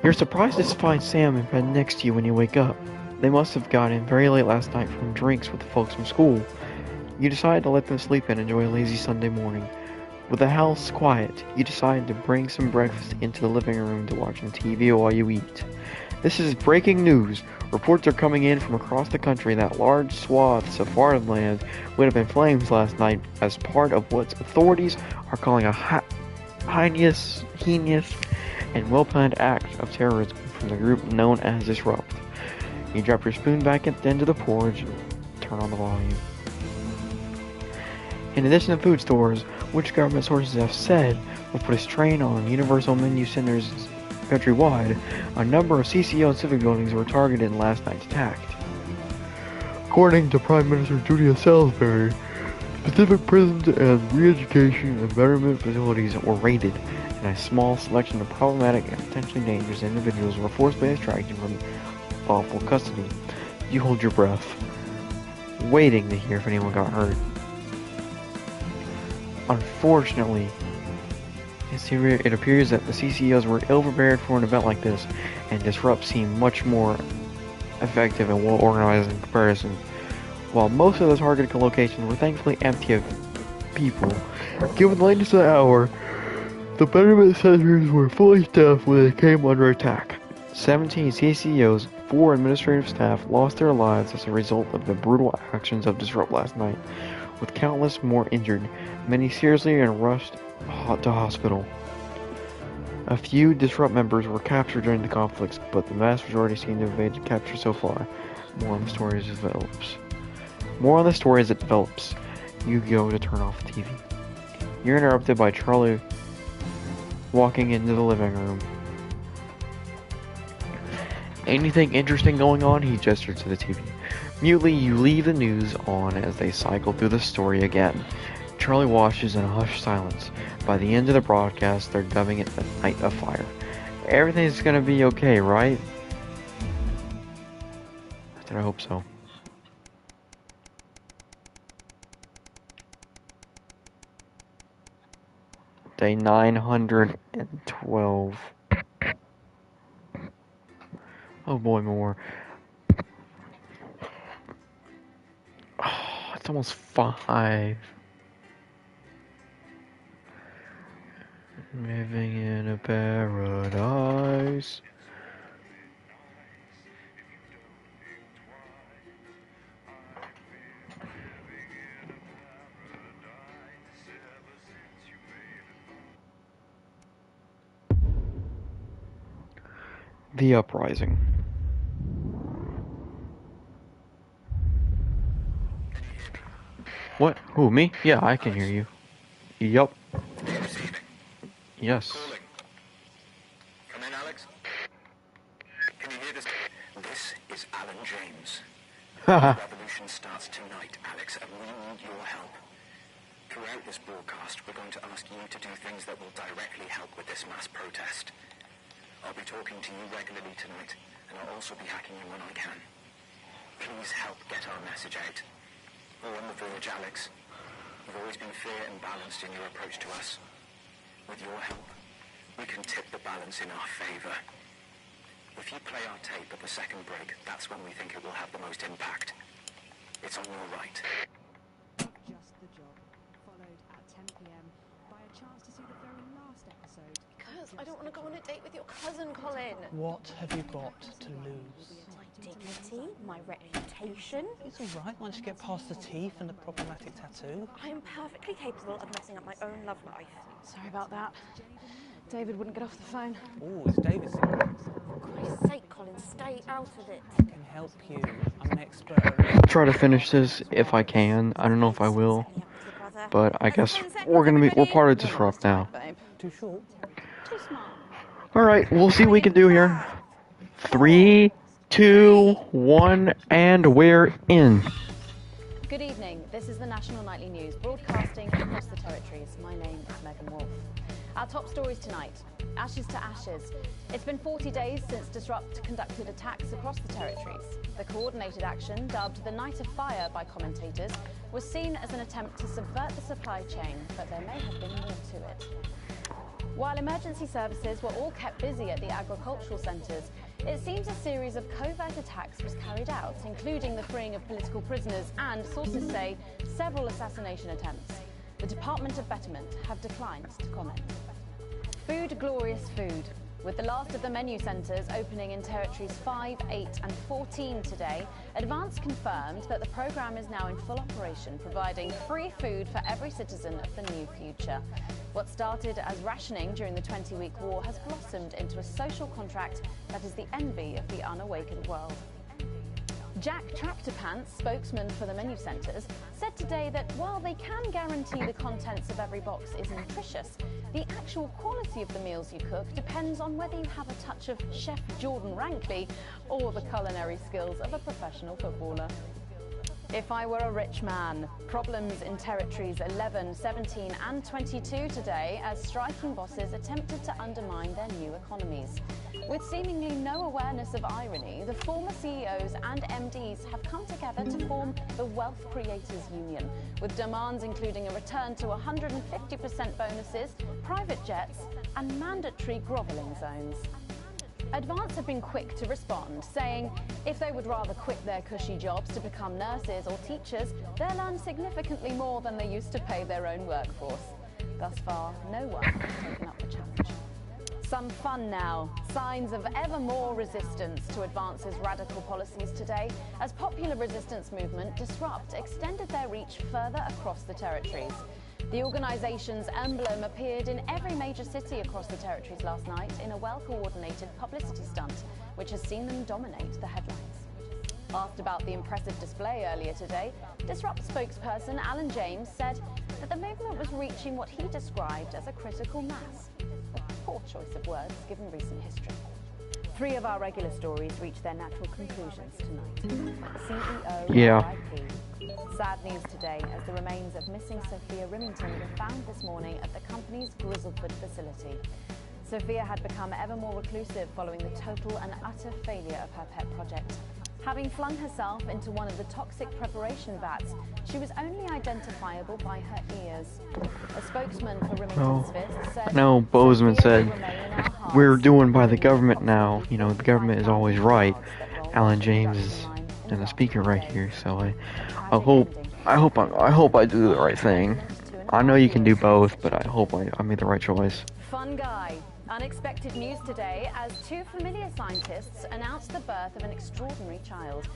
You're surprised to find Sam in bed next to you when you wake up. They must have got in very late last night from drinks with the folks from school. You decide to let them sleep and enjoy a lazy Sunday morning. With the house quiet, you decide to bring some breakfast into the living room to watch on TV while you eat. This is breaking news. Reports are coming in from across the country that large swaths of farmland went up in flames last night as part of what authorities are calling a heinous and well-planned act of terrorism from the group known as Disrupt. You drop your spoon back at the end of the porch and turn on the volume. In addition to food stores, which government sources have said will put a strain on universal menu centers countrywide, a number of CCO and civic buildings were targeted in last night's attack. According to Prime Minister Julia Salisbury, specific prisons and re-education and betterment facilities were raided, and a small selection of problematic and potentially dangerous individuals were forcibly extracted from lawful custody. You hold your breath, waiting to hear if anyone got hurt. Unfortunately, it appears that the CCOs were ill-prepared for an event like this, and Disrupt seemed much more effective and well-organized in comparison. While most of the targeted locations were thankfully empty of people, given the latest of the hour, the betterment centers were fully staffed when they came under attack. 17 CCOs, 4 administrative staff lost their lives as a result of the brutal actions of Disrupt last night, with countless more injured, many seriously and rushed to hospital. A few Disrupt members were captured during the conflicts, but the vast majority seem to have evaded capture so far. More on the story as it develops. You go to turn off the TV. You're interrupted by Charlie walking into the living room. Anything interesting going on? He gestured to the TV. Mutely, you leave the news on as they cycle through the story again. Charlie watches in a hushed silence. By the end of the broadcast, they're dubbing it the Night of Fire. Everything's gonna be okay, right? I hope so. Day 912. Oh boy, more. Oh, it's almost 5. Living in a paradise. The Uprising. What? Who, me? Yeah, I can hear you. Yup. Yes. Come in, Alex. Can you hear this? This is Alan James. The revolution starts tonight, Alex, and we need your help. Throughout this broadcast, we're going to ask you to do things that will directly help with this mass protest. I'll be talking to you regularly tonight, and I'll also be hacking you when I can. Please help get our message out. We're on the verge, Alex. You've always been fair and balanced in your approach to us. With your help, we can tip the balance in our favor. If you play our tape at the second break, that's when we think it will have the most impact. It's on your right. Just the Job, followed at 10 p.m. by a chance to see the very last episode. Because I don't want to go on a date with your cousin, Colin. What have you got to lose? My dignity, my reputation. It's all right once you get past the teeth and the problematic tattoo. I am perfectly capable of messing up my own love life. Sorry about that. David wouldn't get off the phone. Oh, it's David's secret. For Christ's sake, Colin, stay out of it. I can help you. I'm an expert. I'll try to finish this if I can. I don't know if I will. But I guess we're part of Disrupt now. Too short? Too smart. Alright, we'll see what we can do here. 3, 2, 1, and we're in. Good evening. This is the National Nightly News, broadcasting across the territories. My name is Megan Wolf. Our top stories tonight, ashes to ashes. It's been 40 days since Disrupt conducted attacks across the territories. The coordinated action, dubbed the Night of Fire by commentators, was seen as an attempt to subvert the supply chain, but there may have been more to it. While emergency services were all kept busy at the agricultural centres, it seems a series of covert attacks was carried out, including the freeing of political prisoners and, sources say, several assassination attempts. The Department of Betterment have declined to comment. Food, glorious food. With the last of the menu centres opening in territories 5, 8 and 14 today, Advance confirmed that the programme is now in full operation, providing free food for every citizen of the new future. What started as rationing during the 20-week war has blossomed into a social contract that is the envy of the unawakened world. Jack Tractorpants, spokesman for the menu centres, said today that while they can guarantee the contents of every box is nutritious, the actual quality of the meals you cook depends on whether you have a touch of Chef Jordan Rankley or the culinary skills of a professional footballer. If I were a rich man, problems in territories 11, 17 and 22 today as striking bosses attempted to undermine their new economies. With seemingly no awareness of irony, the former CEOs and MDs have come together to form the Wealth Creators Union, with demands including a return to 150% bonuses, private jets and mandatory grovelling zones. Advance have been quick to respond, saying if they would rather quit their cushy jobs to become nurses or teachers, they'll earn significantly more than they used to pay their own workforce. Thus far, no one has taken up the challenge. Some fun now. Signs of ever more resistance to Advance's radical policies today, as popular resistance movement Disrupt extended their reach further across the territories. The organisation's emblem appeared in every major city across the territories last night in a well-coordinated publicity stunt, which has seen them dominate the headlines. Asked about the impressive display earlier today, Disrupt spokesperson Alan James said that the movement was reaching what he described as a critical mass. A poor choice of words given recent history. 3 of our regular stories reach their natural conclusions tonight. CEO RIP. Sad news today as the remains of missing Sophia Rimington were found this morning at the company's Grizzleford facility. Sophia had become ever more reclusive following the total and utter failure of her pet project. Having flung herself into one of the toxic preparation vats, she was only identifiable by her ears. A spokesman for Remington's Fist said... No, Bozeman said, we're doing by the government now. You know, the government is always right. Alan James is the speaker right here, so I hope I do the right thing. I know you can do both, but I hope I made the right choice. Fun guy. Unexpected news today as two familiar scientists announced the birth of an extraordinary child.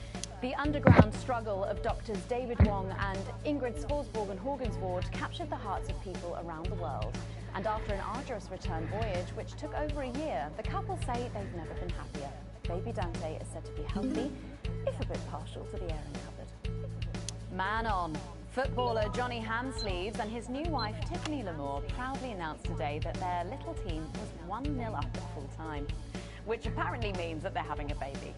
The underground struggle of doctors David Wong and Ingrid Skorsborg Horgensvoord captured the hearts of people around the world. And after an arduous return voyage, which took over a year, the couple say they've never been happier. Baby Dante is said to be healthy, if a bit partial to the airing cupboard. Man on. Footballer Johnny Hamsleeves and his new wife Tiffany Lamore proudly announced today that their little team was 1-0 up at full time, which apparently means that they're having a baby.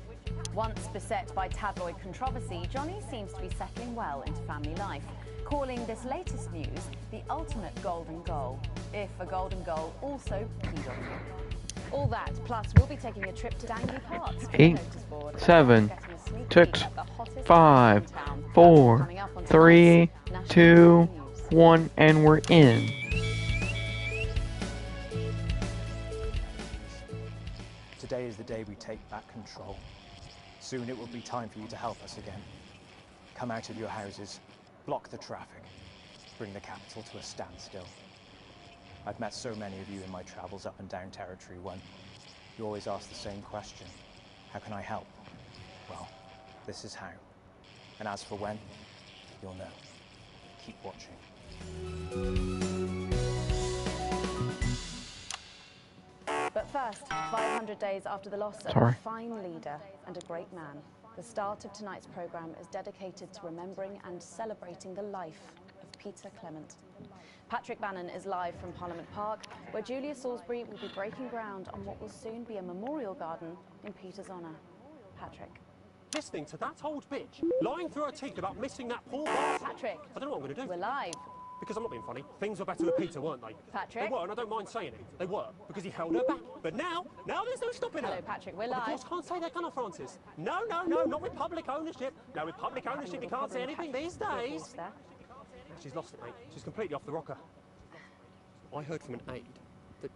Once beset by tabloid controversy, Johnny seems to be settling well into family life, calling this latest news the ultimate golden goal, if a golden goal also peed on you. All that, plus we'll be taking a trip to Dangley Park. 8, 7, 6, 5, 4, 3, 2, 1, and we're in. Today is the day we take back control. Soon it will be time for you to help us again. Come out of your houses, block the traffic, bring the capital to a standstill. I've met so many of you in my travels up and down Territory 1. You always ask the same question. How can I help? Well, this is how. And as for when, you'll know. Keep watching. But first, 500 days after the loss of a fine leader and a great man, the start of tonight's programme is dedicated to remembering and celebrating the life of Peter Clement. Patrick Bannon is live from Parliament Park, where Julia Salisbury will be breaking ground on what will soon be a memorial garden in Peter's honour. Patrick. Listening to that old bitch lying through her teeth about missing that poor bastard. Patrick. I don't know what I'm going to do. We're live. Because I'm not being funny. Things were better with Peter, weren't they? Patrick. They were, and I don't mind saying it. They were, because he held her back. But now there's no stopping her. Hello, Patrick. We're Of live. course, can't say that, can I, Francis? No, not with public ownership. No, with public ownership, you can't say anything these days. She's lost it, mate. She's completely off the rocker. I heard from an aide that...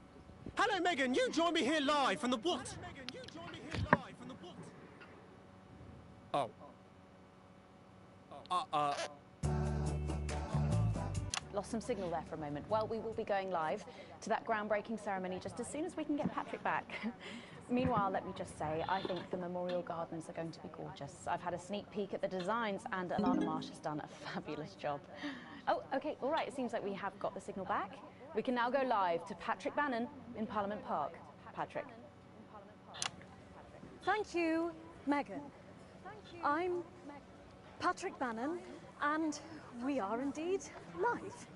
Hello, Megan. You join me here live from the what? Oh. Lost some signal there for a moment. Well, we will be going live to that groundbreaking ceremony just as soon as we can get Patrick back. Meanwhile, let me just say, I think the memorial gardens are going to be gorgeous. I've had a sneak peek at the designs and Alana Marsh has done a fabulous job. Oh, okay, all right, it seems like we have got the signal back. We can now go live to Patrick Bannon in Parliament Park. Patrick. Thank you, Megan. I'm Patrick Bannon, and we are indeed live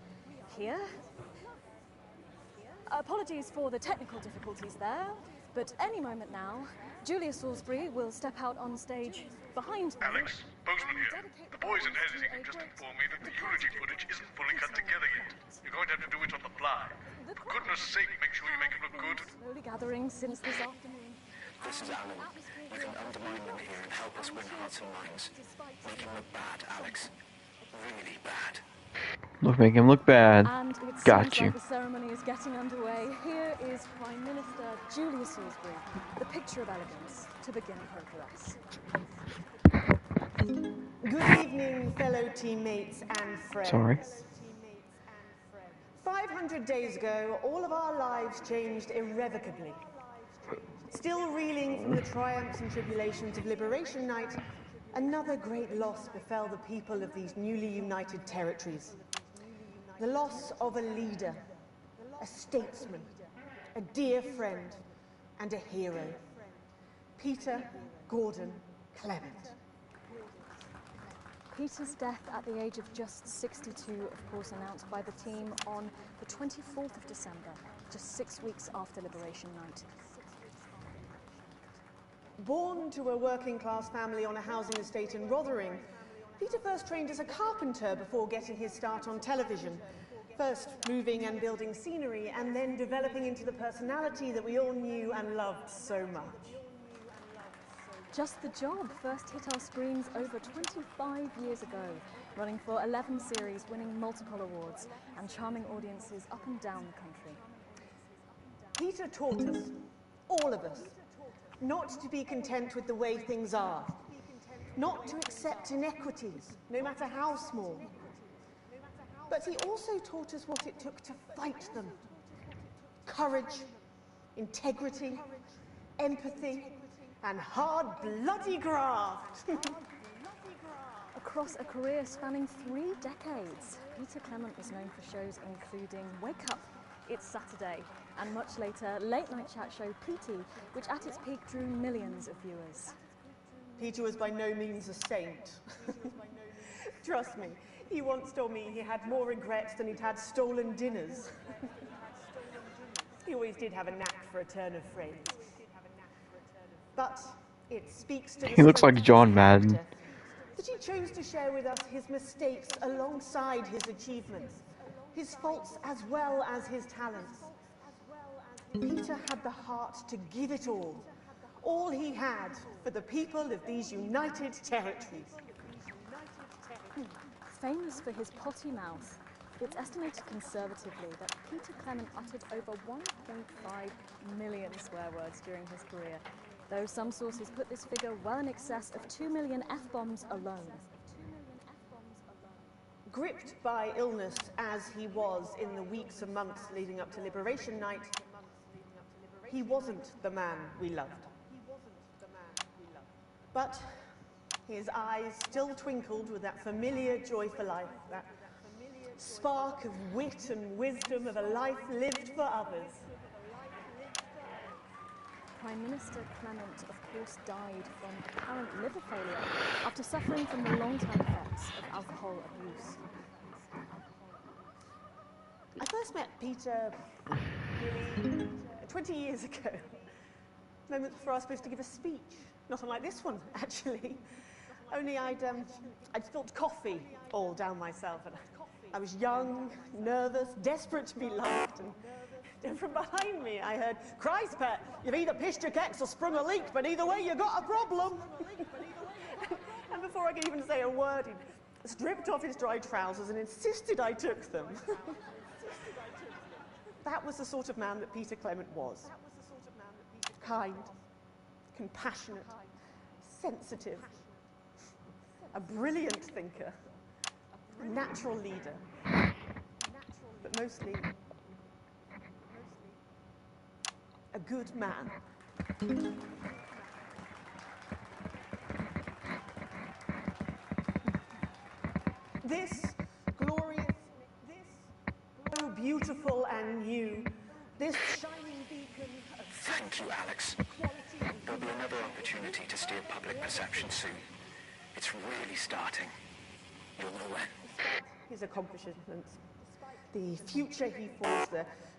here. Apologies for the technical difficulties there, but any moment now, Julia Salisbury will step out on stage behind me. Alex, Bozeman here. The boys in editing have just informed me that the eulogy footage isn't fully cut together yet. You're going to have to do it on the fly. For goodness sake, make sure you make it look good. Slowly gathering since this afternoon. This is Alan. You can undermine them here and help us win hearts and minds. Make him look bad, Alex. Really bad. Make him look bad. And it Got seems you. like the ceremony is getting underway. Here is Prime Minister Julia Salisbury, the picture of elegance, to begin her address. Good evening, fellow teammates and friends. Sorry. 500 days ago, all of our lives changed irrevocably. Still reeling from the triumphs and tribulations of Liberation Night, another great loss befell the people of these newly united territories. The loss of a leader, a statesman, a dear friend, and a hero. Peter Gordon Clement. Peter's death at the age of just 62, of course, announced by the team on the 24th of December, just 6 weeks after Liberation Night. Born to a working-class family on a housing estate in Rotherham, Peter first trained as a carpenter before getting his start on television. First moving and building scenery, and then developing into the personality that we all knew and loved so much. Just the Job first hit our screens over 25 years ago, running for 11 series, winning multiple awards, and charming audiences up and down the country. Peter taught us, all of us, not to be content with the way things are, not to accept inequities, no matter how small. But he also taught us what it took to fight them. Courage, integrity, empathy, and hard, bloody graft. Across a career spanning 3 decades, Peter Clement was known for shows including Wake Up, It's Saturday, and much later, late night chat show Petey, which at its peak drew millions of viewers. Peter was by no means a saint. Trust me, he once told me he had more regrets than he'd had stolen dinners. He always did have a knack for a turn of phrase. But it speaks to the He looks like strength John of his Madden. character that he chose to share with us his mistakes alongside his achievements, his faults as well as his talents. Peter had the heart to give it all he had for the people of these united territories. Famous for his potty mouth, it's estimated conservatively that Peter Clement uttered over 1.5 million swear words during his career, though some sources put this figure well in excess of 2 million F-bombs alone. Gripped by illness as he was in the weeks and months leading up to Liberation Night, he wasn't the man we loved. But his eyes still twinkled with that familiar joy for life, that spark of wit and wisdom of a life lived for others. Prime Minister Clement, of course, died from apparent liver failure after suffering from the long-term effects of alcohol abuse. I first met Peter nearly 20 years ago. Moment before I was supposed to give a speech. Not unlike this one, actually. Only I'd spilt coffee all down myself. And I was young, nervous, desperate to be liked. And from behind me, I heard, "Christ, pet, you've either pissed your kecks or sprung a leak, but either way, you got a problem." And before I could even say a word, he stripped off his dry trousers and insisted I took them. That was the sort of man that Peter Clement was. Kind, compassionate, sensitive, a brilliant thinker, a natural leader, but mostly a good man. This glorious, so beautiful and new, this shining beacon of... Thank you, Alex. There'll be another opportunity to steer public perception soon. It's really starting. You'll know when. His accomplishments, the future he forged,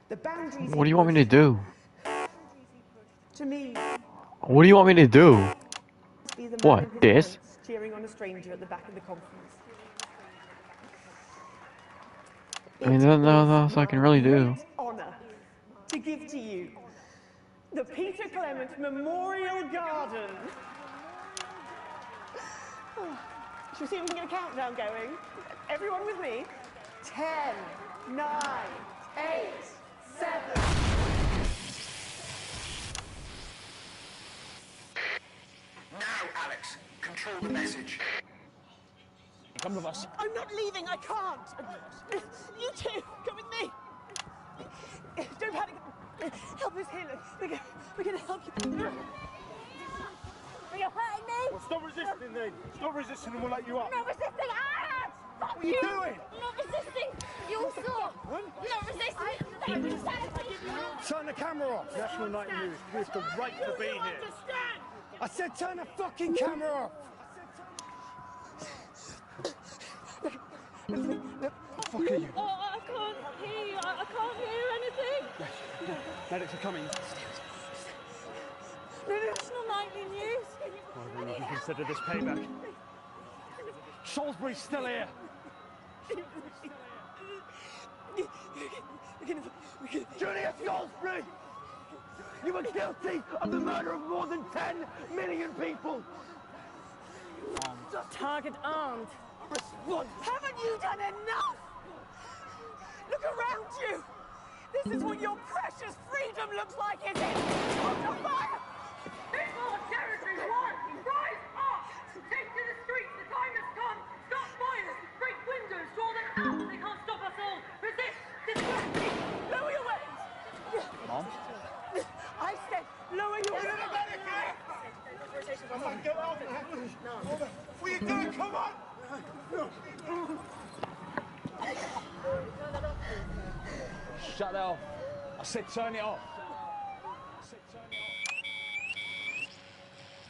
the boundaries... What do you want me to do? To me... What do you want me to do? Be the man What, in his this? pants, cheering on a stranger at the back of the conference. I mean, there's nothing else I can really do. Great honour to give to you the Peter Clement Memorial Garden. Should we see if we can get a countdown going? Everyone with me? 10, 9, 8, 7. Now, Alex, control the message. Come with us. I'm not leaving, I can't. You two, come with me. Don't panic. Help us here. We're gonna help you. Are you hurting me? Well, stop resisting then. Stop resisting and we'll let you up. I'm not resisting. Ah! Fuck What are you doing? I'm not resisting. You all saw. I'm not resisting. Turn the camera off. National Night News. We have the right to be here. I said turn the fucking camera off. What the fuck are you? Oh, I can't hear you. I can't hear anything. Yes. Medics are coming. National Nightly News. Well, then you can consider this payback. Salisbury's still here. Julius Salisbury! You were guilty of the murder of more than 10 million people! Target armed. Respond! Haven't you done enough? Look around you. This is what your precious freedom looks like, is it? Under fire! This our territory won! Rise up! Take to the streets, the time has come! Stop violence! Break windows! Draw them out! They can't stop us all! Resist! Distract! Lower your weapons! Mom? Get out! What are you doing? Come on! Shut that off. I said turn it off.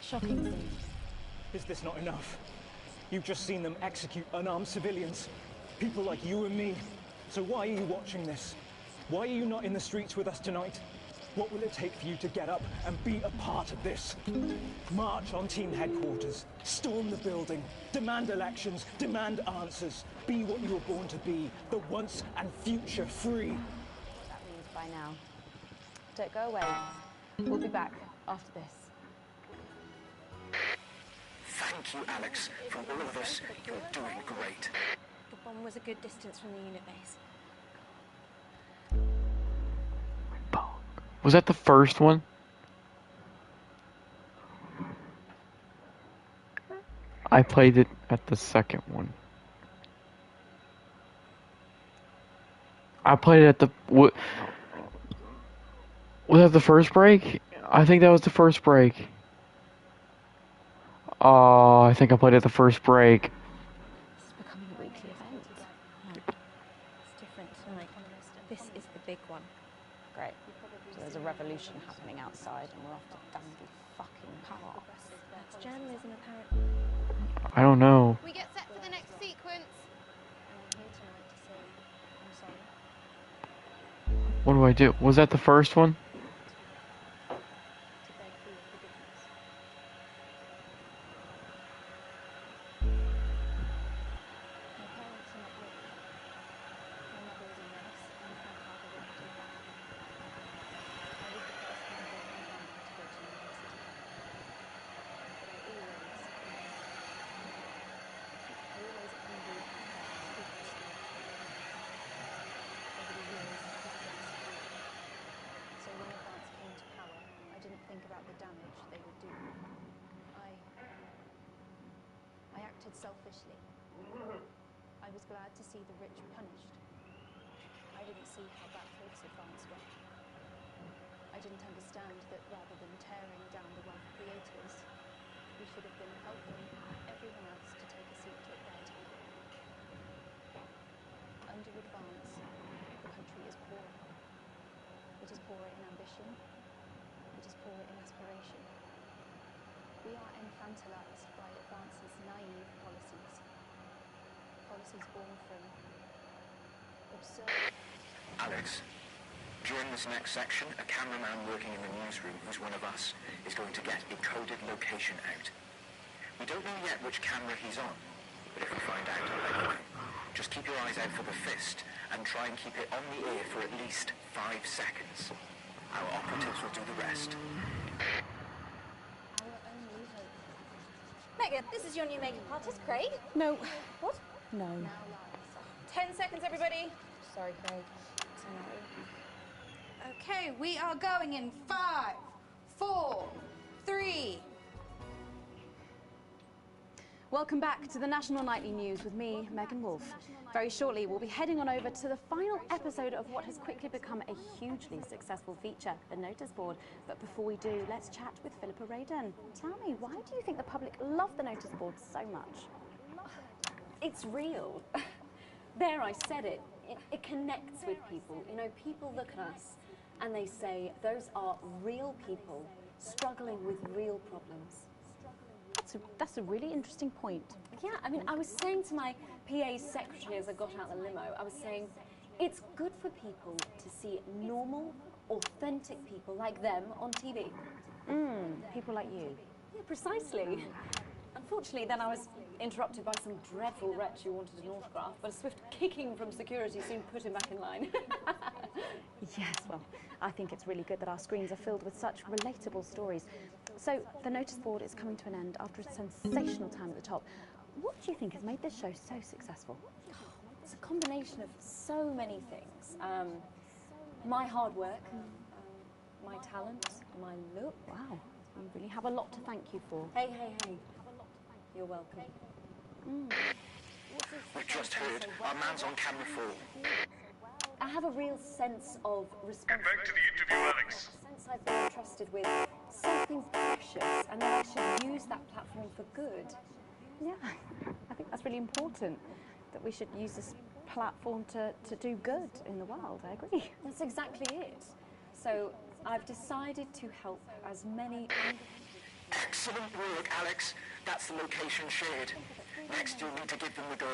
Shocking scene. Is this not enough? You've just seen them execute unarmed civilians. People like you and me. So why are you watching this? Why are you not in the streets with us tonight? What will it take for you to get up and be a part of this? March on team headquarters, storm the building, demand elections, demand answers. Be what you were born to be, the once and future free. That means by now. Don't go away. We'll be back after this. Thank you, Alex. From all of us, you're doing great. The bomb was a good distance from the unit base. Was that the first one? I played it at the second one. I played it at the... Was that the first break? I think that was the first break. Oh, I think I played it at the first break. It's becoming a weekly event. No, it's different tonight. This is the big one. Great. So there's a revolution happening outside and we're off to Danby fucking Park. That's journalism, apparently. I don't know. We get set for the next sequence. And I'm here tonight to say I'm sorry. What do I do? Was that the first one? To beg for your forgiveness. My parents are not rich. My mother is a nurse and my father worked in a bank. I was the first member of my family to go to university. But I always envied my parents' business skills. Over the years, I've gotten superior. So when Advance came to power, I didn't think about the damage they would do. I acted selfishly. I was glad to see the rich punished. I didn't see how that hurts Advance well. I didn't understand that rather than tearing down the wealth creators, we should have been helping everyone else to take a seat at their table. Under Advance, the country is poorer. It is poorer in ambition. It is poorer in aspiration. We are infantilized by Advance's naive policies. Policies born from absurd... Alex, during this next section, a cameraman working in the newsroom who's one of us is going to get a coded location out. We don't know yet which camera he's on, but if we find out, I'll let you know. Just keep your eyes out for the fist and try and keep it on the ear for at least 5 seconds. Our operatives will do the rest. Megan, this is your new makeup artist, Craig. No. What? No. 10 seconds, everybody. Sorry, Craig. Okay, we are going in 5, 4, 3. Welcome back to the National Nightly News with me, Megan Wolfe. Very shortly, we'll be heading on over to the final episode of what has quickly become a hugely successful feature, The Notice Board. But before we do, let's chat with Philippa Radin. Tell me, why do you think the public love The Notice Board so much? It's real. There, I said it. It connects with people. You know, people look at us and they say, those are real people struggling with real problems. That's a really interesting point. Yeah, I mean, I was saying to my PA secretary as I got out the limo, I was saying, it's good for people to see normal, authentic people like them on TV. People like you. Yeah, precisely. Unfortunately, then I was interrupted by some dreadful wretch who wanted an autograph, but a swift kicking from security soon put him back in line. Yes, well, I think it's really good that our screens are filled with such relatable stories. So, The Notice Board is coming to an end after a sensational time at the top. What do you think has made this show so successful? It's a combination of so many things. My hard work, my talent, my look. Wow, you really have a lot to thank you for. Hey, hey, hey. You're welcome. We've just heard our man's on camera 4. I have a real sense of responsibility. Get back to the interview, Alex. A sense I've been entrusted with so seems precious and that I should use that platform for good. Yeah, I think that's really important, that we should use this platform to do good in the world. I agree. That's exactly it. So I've decided to help as many... Excellent work, Alex. That's the location shared. Next, you'll need to give them the go.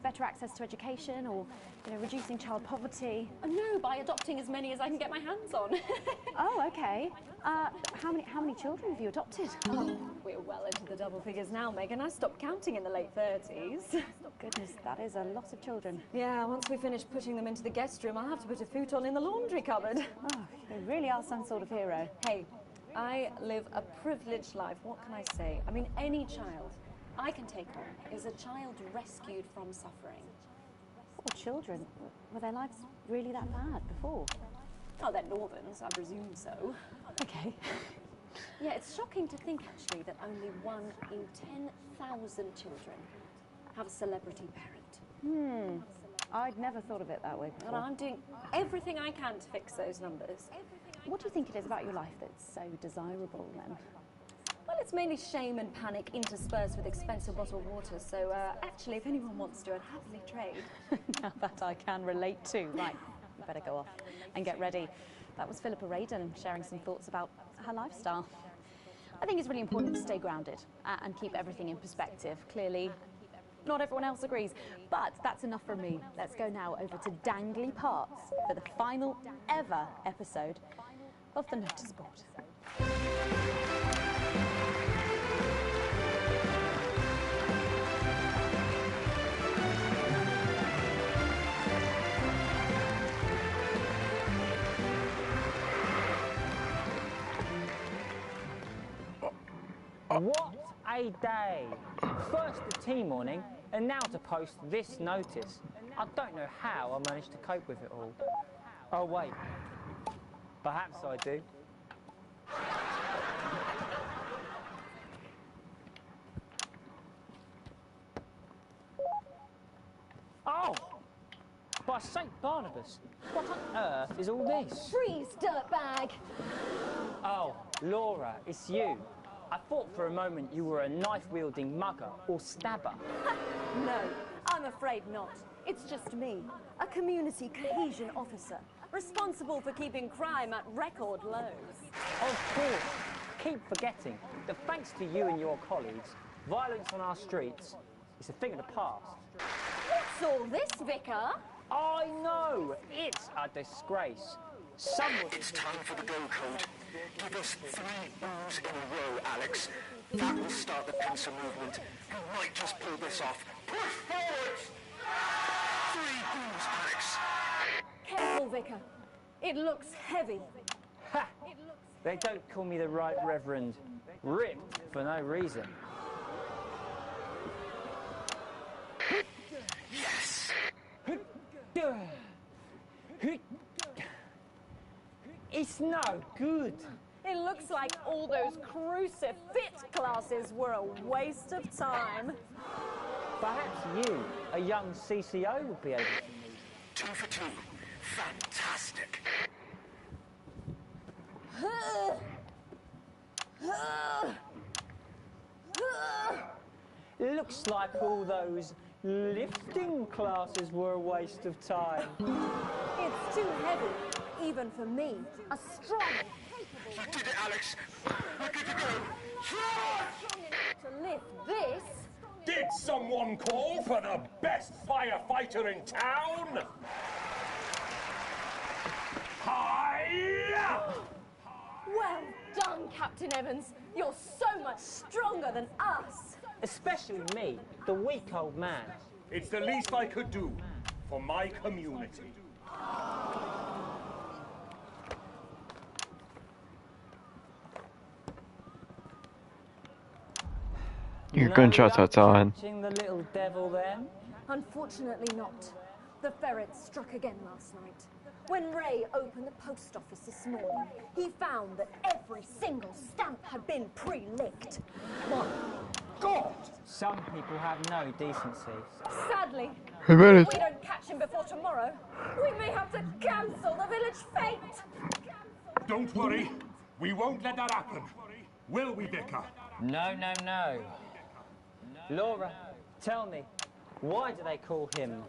Better access to education, or reducing child poverty. No, by adopting as many as I can get my hands on. Oh, okay. How many children have you adopted? Oh, we're well into the double figures now, Megan. I stopped counting in the late 30s. Goodness, that is a lot of children. Yeah, once we finish putting them into the guest room, I'll have to put a futon in the laundry cupboard. Oh, you really are some sort of hero. Hey, I live a privileged life. What can I say? I mean, any child I can take on is a child rescued from suffering. Poor children. Were their lives really that bad before? Oh, they're Northerns, I presume so. Okay. Yeah, it's shocking to think, actually, that only 1 in 10,000 children have a celebrity parent. I'd never thought of it that way before. And I'm doing everything I can to fix those numbers. What do you think it is about your life that's so desirable, then? Well, it's mainly shame and panic interspersed with expensive bottled water, so actually, if anyone wants to, I'd happily trade. Now that I can relate to. Right, you better go off and get ready. That was Philippa Radin sharing some thoughts about her lifestyle. I think it's really important to stay grounded and keep everything in perspective. Clearly, not everyone else agrees, but that's enough from me. Let's go now over to Dangly Parts for the final ever episode of the Notice Board. What a day! First the tea morning, and now to post this notice. I don't know how I managed to cope with it all. Oh wait, perhaps I do. Oh! By St. Barnabas, what on earth is all this? Freeze, dirtbag! Oh, Laura, it's you. I thought for a moment you were a knife-wielding mugger or stabber. No, I'm afraid not. It's just me, a community cohesion officer, responsible for keeping crime at record lows. Of course. Keep forgetting that thanks to you and your colleagues, violence on our streets is a thing of the past. What's all this, Vicar? I know! It's a disgrace. It's time for the go code. Give us 3 boos in a row, Alex. That will start the pincer movement. You might just pull this off. Push forward! 3 boos, Alex. Careful, Vicar. It looks heavy. Ha! They don't call me the Right Reverend Rip for no reason. Yes! It's no good. It looks like all those crucifix classes were a waste of time. Perhaps you, a young CCO, will be able to move. 2 for 2. Fantastic. Looks like all those lifting classes were a waste of time. It's too heavy, even for me, a strong, capable... You did it, Alex. We're good to go. Charge! To lift this... Did someone call for the best firefighter in town? Hi-ya! Well done, Captain Evans. You're so much stronger than us. Especially me, the weak old man. It's the least I could do for my community. Your gunshots outside. Catching the little devil then? Unfortunately not. The ferret struck again last night. When Ray opened the post office this morning, he found that every single stamp had been pre-licked. My God! Some people have no decency. Sadly, I bet if it's- we don't catch him before tomorrow, we may have to cancel the village fete. Don't worry. We won't let that happen. Will we, Vicar? No, no, no. Laura, tell me, why do they call him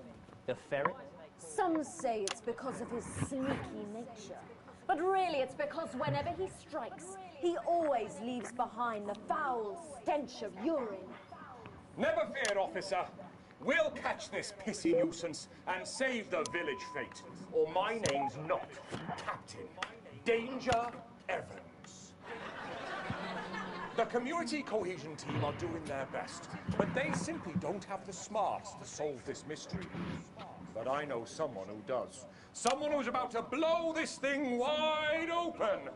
the Ferret? Some say it's because of his sneaky nature. But really it's because whenever he strikes, he always leaves behind the foul stench of urine. Never fear, officer. We'll catch this pissy nuisance and save the village fate. Or my name's not Captain Danger Evans. The community cohesion team are doing their best, but they simply don't have the smarts to solve this mystery. But I know someone who does. Someone who's about to blow this thing wide open.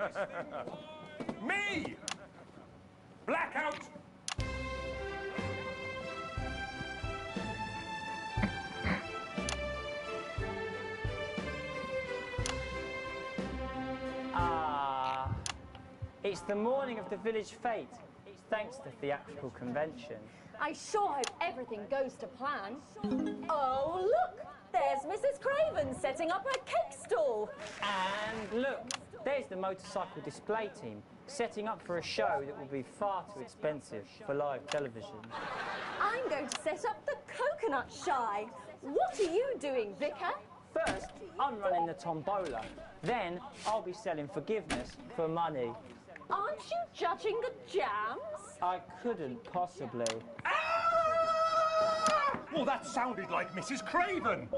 Me! Blackout! Ah, it's the morning of the village fete. It's thanks to theatrical convention. I sure hope everything goes to plan. Oh, look! There's Mrs. Craven setting up her cake stall. And look, there's the motorcycle display team setting up for a show that will be far too expensive for live television. I'm going to set up the coconut shy. What are you doing, Vicar? First, I'm running the tombola. Then, I'll be selling forgiveness for money. Aren't you judging the jams? I couldn't possibly. Well, that sounded like Mrs. Craven.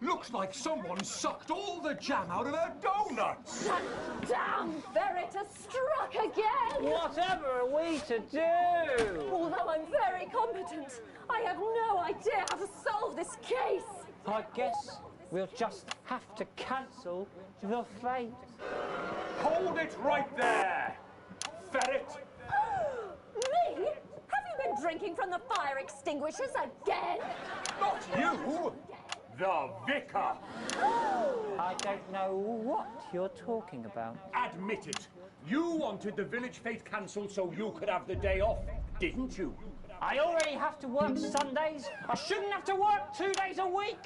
Looks like someone sucked all the jam out of her donuts. That damn ferret has struck again. Whatever are we to do? Although I'm very competent, I have no idea how to solve this case. I guess we'll just have to cancel the fate. Hold it right there, ferret. Me? Have you been drinking from the fire extinguishers again? Not you, the vicar. I don't know what you're talking about. Admit it. You wanted the village fete cancelled so you could have the day off, didn't you? I already have to work Sundays. I shouldn't have to work 2 days a week.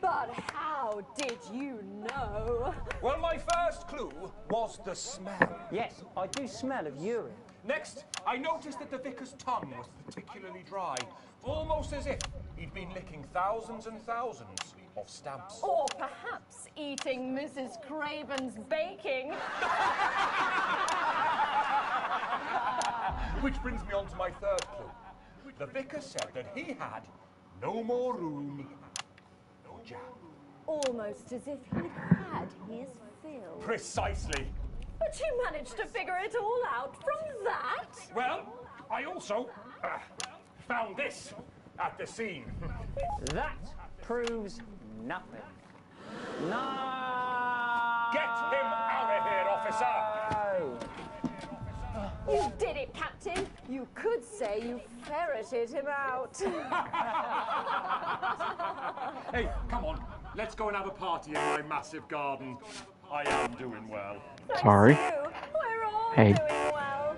But how did you know? Well, my first clue was the smell. Yes, I do smell of urine. Next, I noticed that the vicar's tongue was particularly dry, almost as if he'd been licking thousands and thousands of stamps. Or perhaps eating Mrs. Craven's baking. Which brings me on to my third clue. The vicar said that he had no more room, no jam. Almost as if he'd had his fill. Precisely. But you managed to figure it all out from that? Well, I also found this at the scene. That proves nothing. No! Get him out of here, officer! You did it, Captain. You could say you ferreted him out. Hey, come on. Let's go and have a party in my massive garden. I am doing well. Sorry. We're all Hey. doing well.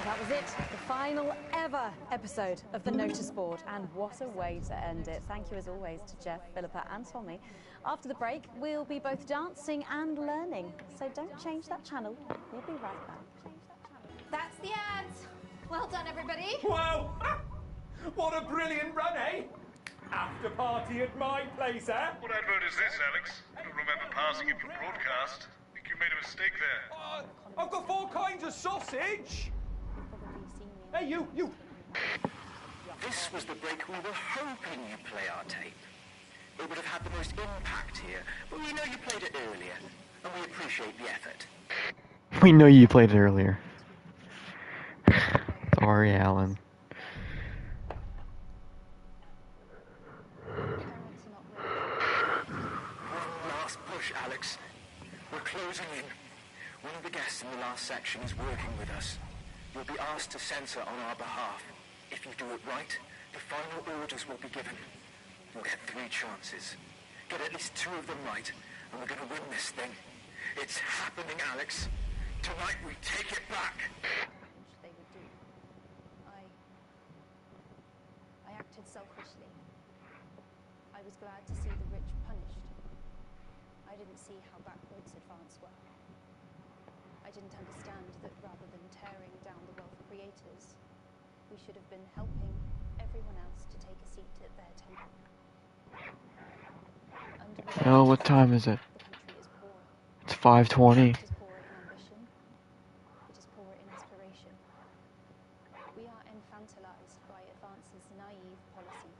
That was it, the final ever episode of the Notice Board, and what a way to end it. Thank you as always to Jeff, Philippa and Tommy. After the break, we'll be both dancing and learning, so don't change that channel. We'll be right back. That's the ads. Well done, everybody. Wow! What a brilliant run, eh? After party at my place, eh? What advert is this, Alex? I don't remember passing it for broadcast. I think you made a mistake there. I've got 4 kinds of sausage. Hey, you. This was the break we were hoping you'd play our tape. It would have had the most impact here, but we know you played it earlier, and we appreciate the effort. We know you played it earlier. Sorry, Alan. One last push, Alex. We're closing in. One of the guests in the last section is working with us. You'll be asked to censor on our behalf. If you do it right, the final orders will be given. You'll get 3 chances. Get at least 2 of them right, and we're going to win this thing. It's happening, Alex. Tonight we take it back. They would do. I acted selfishly. I was glad to see the rich punished. I didn't see how backwards advance were. I didn't understand that rather than tearing down the wealth creators, we should have been helping everyone else to take a seat at their table. Oh, what time is it? It's 5:20. It is poor in ambition. It is poor in aspiration. We are infantilized by advance's naive policies.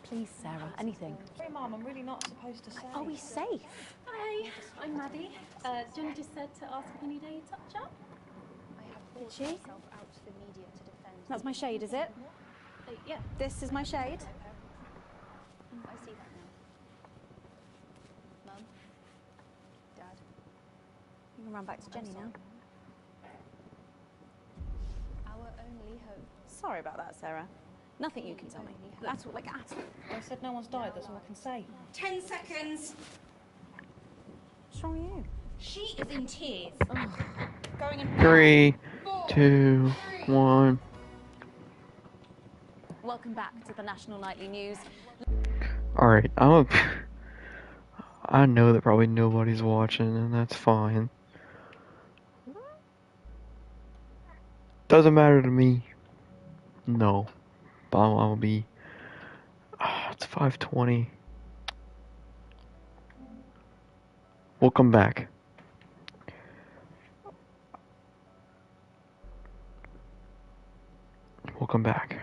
Please, Sarah, anything. Sorry, Mum, I'm really not supposed to say. Are we safe? Hi, I'm Maddie. Jenny just said to ask if I need a touch-up. I have Did brought she? myself out to the media to defend. That's my shade, is it? Yeah. This is my shade? I see that now. Mum, Dad, You can run back to Jenny now. our only hope. Sorry about that, Sarah. Nothing you can tell me. At all, like at all. I said no one's died, that's all I can say. 10 seconds. What's wrong with you? She is in tears. Going in 3, 2, 1. Welcome back to the National Nightly News. Alright, I know that probably nobody's watching, and that's fine. Doesn't matter to me. No. But I'll be... it's 5:20. We'll come back. We'll come back.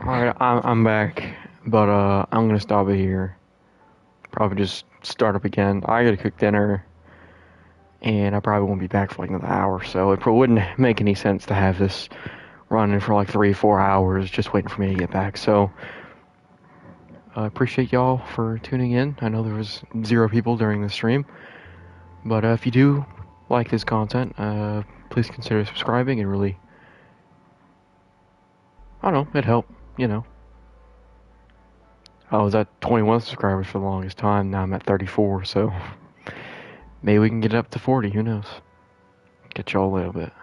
Alright, I'm back, but I'm gonna stop it here. Probably just start up again. I gotta cook dinner, and I probably won't be back for like another hour, so it wouldn't make any sense to have this running for like 3-4 hours just waiting for me to get back. So I appreciate y'all for tuning in. I know there was 0 people during the stream, but if you do like this content, please consider subscribing. It really, I don't know, it'd help, you know. I was at 21 subscribers for the longest time. Now I'm at 34, so maybe we can get it up to 40. Who knows? Get y'all a little bit.